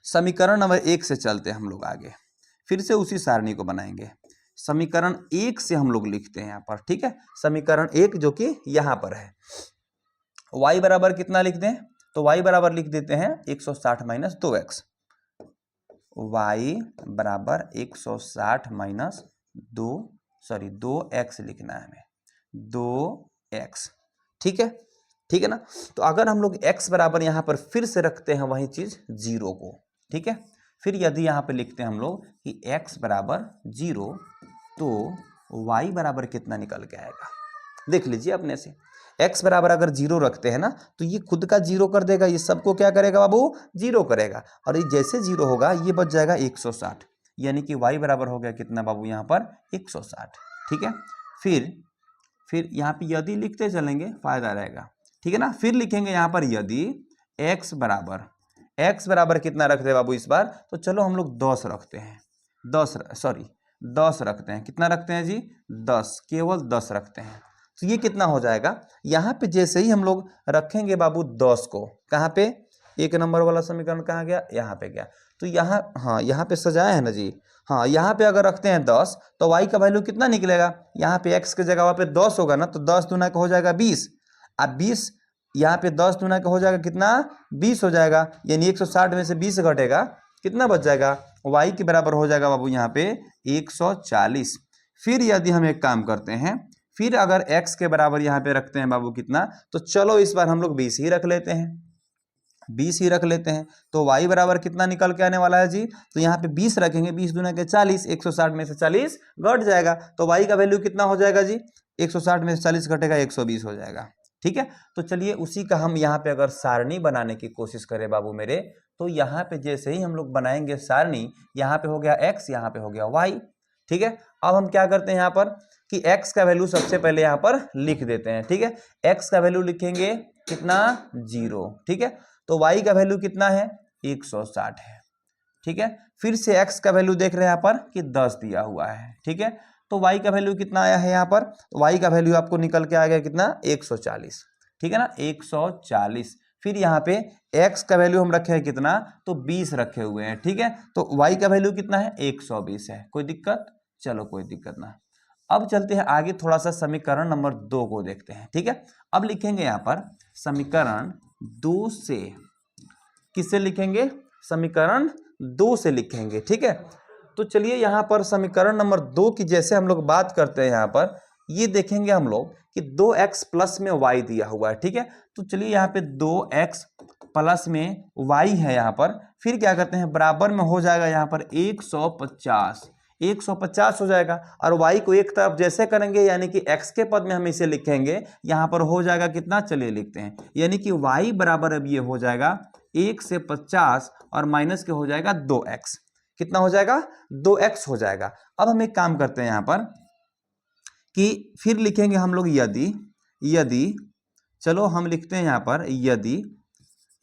Speaker 1: समीकरण नंबर 1 से चलते हैं हम लोग आगे, फिर से उसी सारणी को बनाएंगे। समीकरण 1 से हम लोग लिखते हैं यहाँ पर, ठीक है। समीकरण 1 जो कि यहाँ पर है, y बराबर कितना लिख दें, तो y बराबर लिख देते हैं 160 माइनस 2x, y बराबर 160 माइनस 2x लिखना है हमें, 2x, ठीक है, ठीक है ना। तो अगर हम लोग x बराबर यहाँ पर फिर से रखते हैं वही चीज 0 को, ठीक है। फिर यदि यहाँ पे लिखते हैं हम लोग कि x बराबर 0, तो y बराबर कितना निकल के आएगा, देख लीजिए अपने से। x बराबर अगर 0 रखते हैं ना तो ये खुद का 0 कर देगा, ये सबको क्या करेगा बाबू, 0 करेगा, और ये जैसे 0 होगा ये बच जाएगा 160, यानी कि y बराबर हो गया कितना बाबू यहाँ पर 160, ठीक है। फिर यहाँ पे यदि लिखते चलेंगे फायदा रहेगा, ठीक है ना। फिर लिखेंगे यहाँ पर यदि x बराबर कितना रखते हैं बाबू इस बार, तो चलो हम लोग 10 रखते हैं, 10 रखते हैं, कितना रखते हैं जी 10, केवल 10 रखते हैं। तो ये कितना हो जाएगा, यहाँ पे जैसे ही हम लोग रखेंगे बाबू 10 को, कहाँ पे, 1 नंबर वाला समीकरण कहाँ गया, यहाँ पे गया, तो यहाँ हाँ यहाँ पे सजाया है ना जी, हाँ यहाँ पे अगर रखते हैं 10 तो y का वैल्यू कितना निकलेगा, यहाँ पे x के जगह वहाँ पे 10 होगा ना, तो 10 दूना का हो जाएगा 20, अब 20 यहाँ पे 10 दूना का हो जाएगा कितना, 20 हो जाएगा, यानी 160 में से 20 घटेगा, कितना बच जाएगा, y के बराबर हो जाएगा बाबू यहाँ पे 140। फिर यदि हम एक काम करते हैं, फिर अगर x के बराबर यहाँ पे रखते हैं बाबू कितना, तो चलो इस बार हम लोग 20 ही रख लेते हैं, 20 ही रख लेते हैं, तो y बराबर कितना निकल के आने वाला है जी, तो यहाँ पे 20 रखेंगे, 20 दूना के 40, 160 में से 40 घट जाएगा, तो y का वैल्यू कितना हो जाएगा जी, 160 में से 40 घटेगा 120 हो जाएगा, ठीक है। तो चलिए उसी का हम यहाँ पे अगर सारणी बनाने की कोशिश करें बाबू मेरे, तो यहाँ पे जैसे ही हम लोग बनाएंगे सारणी, यहाँ पे हो गया x, यहाँ पे हो गया y, ठीक है। अब हम क्या करते हैं यहाँ पर कि x का वैल्यू सबसे पहले यहाँ पर लिख देते हैं, ठीक है। x का वैल्यू लिखेंगे कितना 0, ठीक है, तो y का वैल्यू कितना है 160 है, ठीक है। फिर से x का वैल्यू देख रहे हैं यहाँ पर कि 10 दिया हुआ है, ठीक है, तो y का वैल्यू कितना आया है यहाँ पर, तो y का वैल्यू आपको निकल के आ गया कितना 140, ठीक है ना, 140। फिर यहाँ पे x का वैल्यू हम रखे हैं कितना, तो 20 रखे हुए हैं, ठीक है, तो y का वैल्यू कितना है 120 है, कोई दिक्कत, चलो कोई दिक्कत ना। अब चलते हैं आगे, थोड़ा सा समीकरण नंबर 2 को देखते हैं, ठीक है। अब लिखेंगे यहाँ पर समीकरण 2 से, किससे लिखेंगे, समीकरण 2 से लिखेंगे, ठीक है। तो चलिए यहाँ पर समीकरण नंबर 2 की जैसे हम लोग बात करते हैं, यहाँ पर ये देखेंगे हम लोग कि 2x प्लस में y दिया हुआ है, ठीक है। तो चलिए यहाँ पे 2x प्लस में y है यहाँ पर, फिर क्या करते हैं बराबर में हो जाएगा यहाँ पर 150 हो जाएगा, और y को एक तरफ जैसे करेंगे यानी कि x के पद में हम इसे लिखेंगे, यहाँ पर हो जाएगा कितना, चलिए लिखते हैं, यानी कि y बराबर अब ये हो जाएगा 1 से 50 और माइनस के हो जाएगा 2x, कितना हो जाएगा 2x हो जाएगा। अब हम एक काम करते हैं यहाँ पर कि फिर लिखेंगे हम लोग यदि चलो हम लिखते हैं यहाँ पर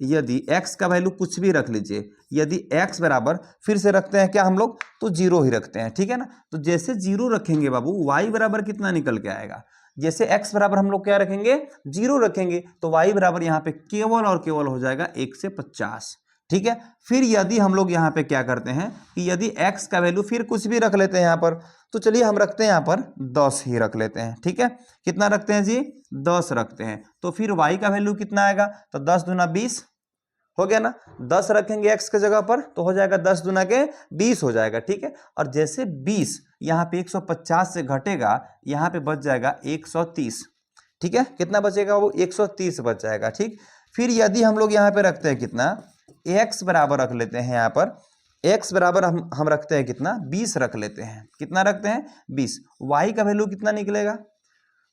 Speaker 1: यदि x का वैल्यू कुछ भी रख लीजिए, यदि x बराबर फिर से रखते हैं क्या हम लोग, तो 0 ही रखते हैं, ठीक है ना। तो जैसे 0 रखेंगे बाबू y बराबर कितना निकल के आएगा, जैसे x बराबर हम लोग क्या रखेंगे 0 रखेंगे, तो y बराबर यहाँ पे केवल और केवल हो जाएगा 1 से 50, ठीक है। फिर यदि हम लोग यहाँ पे क्या करते हैं कि यदि x का वैल्यू फिर कुछ भी रख लेते हैं यहाँ पर, तो चलिए हम रखते हैं यहाँ पर 10 ही रख लेते हैं। ठीक है, कितना रखते हैं जी, 10 रखते हैं। तो फिर y का वैल्यू कितना आएगा, तो 10 दूना 20 हो गया ना। 10 रखेंगे x के जगह पर तो हो जाएगा 10 दूना के 20 हो जाएगा। ठीक है, और जैसे 20 यहाँ पे 150 से घटेगा, यहाँ पे बच जाएगा 130। ठीक है, कितना बचेगा, वो 130 बच जाएगा। ठीक, फिर यदि हम लोग यहाँ पे रखते हैं कितना, x बराबर रख लेते हैं यहाँ पर, x बराबर हम रखते हैं कितना, 20 रख लेते हैं। कितना रखते हैं, 20। y का वैल्यू कितना निकलेगा,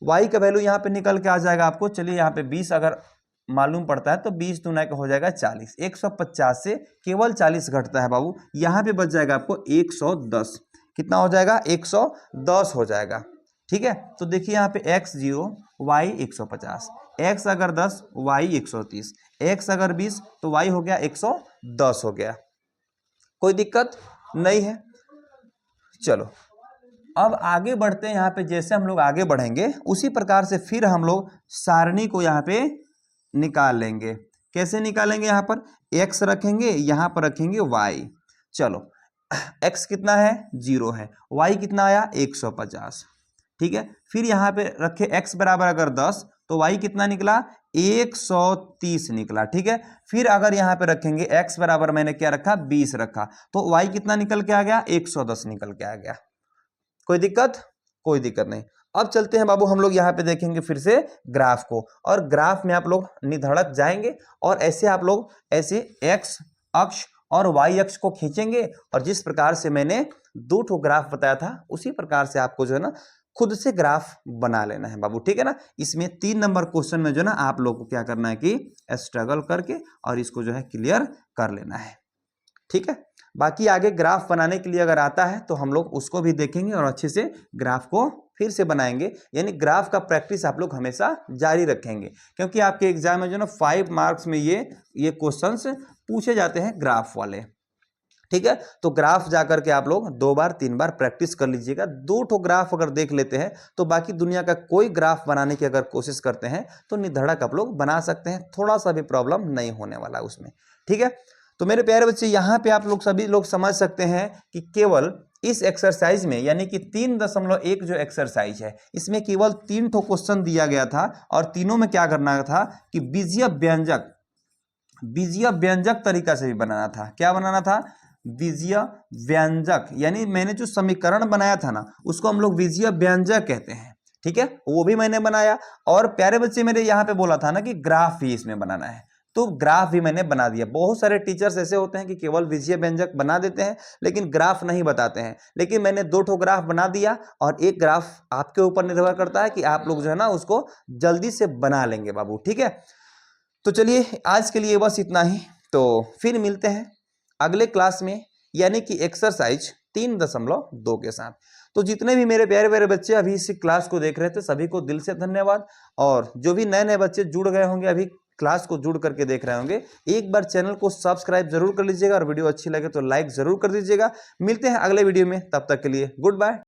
Speaker 1: y का वैल्यू यहाँ पे निकल के आ जाएगा आपको। चलिए यहाँ पे 20 अगर मालूम पड़ता है तो 20 दूना का हो जाएगा 40। 150 से केवल 40 घटता है बाबू, यहाँ पे बच जाएगा आपको 110। कितना हो जाएगा, 110 हो जाएगा। ठीक है, तो देखिए यहाँ पे x 0, y 150, x अगर 10, y 130, x अगर 20 तो y हो गया 110 हो गया। कोई दिक्कत नहीं है। चलो अब आगे बढ़ते हैं। यहाँ पे जैसे हम लोग आगे बढ़ेंगे उसी प्रकार से फिर हम लोग सारणी को यहाँ पे निकाल लेंगे। कैसे निकालेंगे, यहाँ पर x रखेंगे, यहाँ पर रखेंगे y। चलो x कितना है, 0 है, y कितना आया 150। ठीक है, फिर यहाँ पे रखे x बराबर अगर 10 तो y कितना निकला 130 निकला। ठीक है, फिर अगर यहाँ पे रखेंगे x बराबर मैंने क्या रखा 20 रखा तो y कितना निकल के आ गया 110 निकल के आ गया। कोई दिक्कत, कोई दिक्कत नहीं। अब चलते हैं बाबू हम लोग यहाँ पे देखेंगे फिर से ग्राफ को, और ग्राफ में आप लोग निधड़क जाएंगे और ऐसे आप लोग ऐसे x अक्ष और y अक्ष को खींचेंगे, और जिस प्रकार से मैंने 2 ठो ग्राफ बताया था उसी प्रकार से आपको जो है ना खुद से ग्राफ बना लेना है बाबू। ठीक है ना, इसमें 3 नंबर क्वेश्चन में जो है ना आप लोग को क्या करना है कि स्ट्रगल करके और इसको जो है क्लियर कर लेना है। ठीक है, बाकी आगे ग्राफ बनाने के लिए अगर आता है तो हम लोग उसको भी देखेंगे और अच्छे से ग्राफ को फिर से बनाएंगे। यानी ग्राफ का प्रैक्टिस आप लोग हमेशा जारी रखेंगे, क्योंकि आपके एग्जाम में जो ना 5 मार्क्स में ये क्वेश्चंस पूछे जाते हैं ग्राफ वाले। ठीक है, तो ग्राफ जाकर के आप लोग 2 बार 3 बार प्रैक्टिस कर लीजिएगा। 2 ठो ग्राफ अगर देख लेते हैं तो बाकी दुनिया का कोई ग्राफ बनाने की अगर कोशिश करते हैं तो निधड़क आप लोग बना सकते हैं, थोड़ा सा भी प्रॉब्लम नहीं होने वाला उसमें। ठीक है, तो मेरे प्यारे बच्चे यहाँ पे आप लोग सभी लोग समझ सकते हैं कि केवल इस एक्सरसाइज में यानी कि 3.1 जो एक्सरसाइज है इसमें केवल 3 ठो क्वेश्चन दिया गया था, और तीनों में क्या करना था कि बीजीय व्यंजक तरीका से भी बनाना था। क्या बनाना था, बीजीय व्यंजक, यानी मैंने जो समीकरण बनाया था ना उसको हम लोग बीजीय व्यंजक कहते हैं। ठीक है, वो भी मैंने बनाया, और प्यारे बच्चे मेरे यहाँ पे बोला था ना कि ग्राफ भी इसमें बनाना है, तो ग्राफ भी मैंने बना दिया। बहुत सारे टीचर्स ऐसे होते हैं कि केवल बीजीय व्यंजक बना देते हैं लेकिन ग्राफ नहीं बताते हैं, लेकिन मैंने 2 ठो ग्राफ बना दिया, और एक ग्राफ आपके ऊपर निर्भर करता है कि आप लोग जो है ना उसको जल्दी से बना लेंगे बाबू। ठीक है, तो चलिए आज के लिए बस इतना ही, तो फिर मिलते हैं अगले क्लास में यानी कि एक्सरसाइज 3.2 के साथ। तो जितने भी मेरे प्यारे प्यारे बच्चे अभी इस क्लास को देख रहे थे सभी को दिल से धन्यवाद, और जो भी नए नए बच्चे जुड़ गए होंगे अभी क्लास को जुड़ करके देख रहे होंगे, एक बार चैनल को सब्सक्राइब जरूर कर लीजिएगा, और वीडियो अच्छी लगे तो लाइक जरूर कर दीजिएगा। मिलते हैं अगले वीडियो में, तब तक के लिए गुड बाय।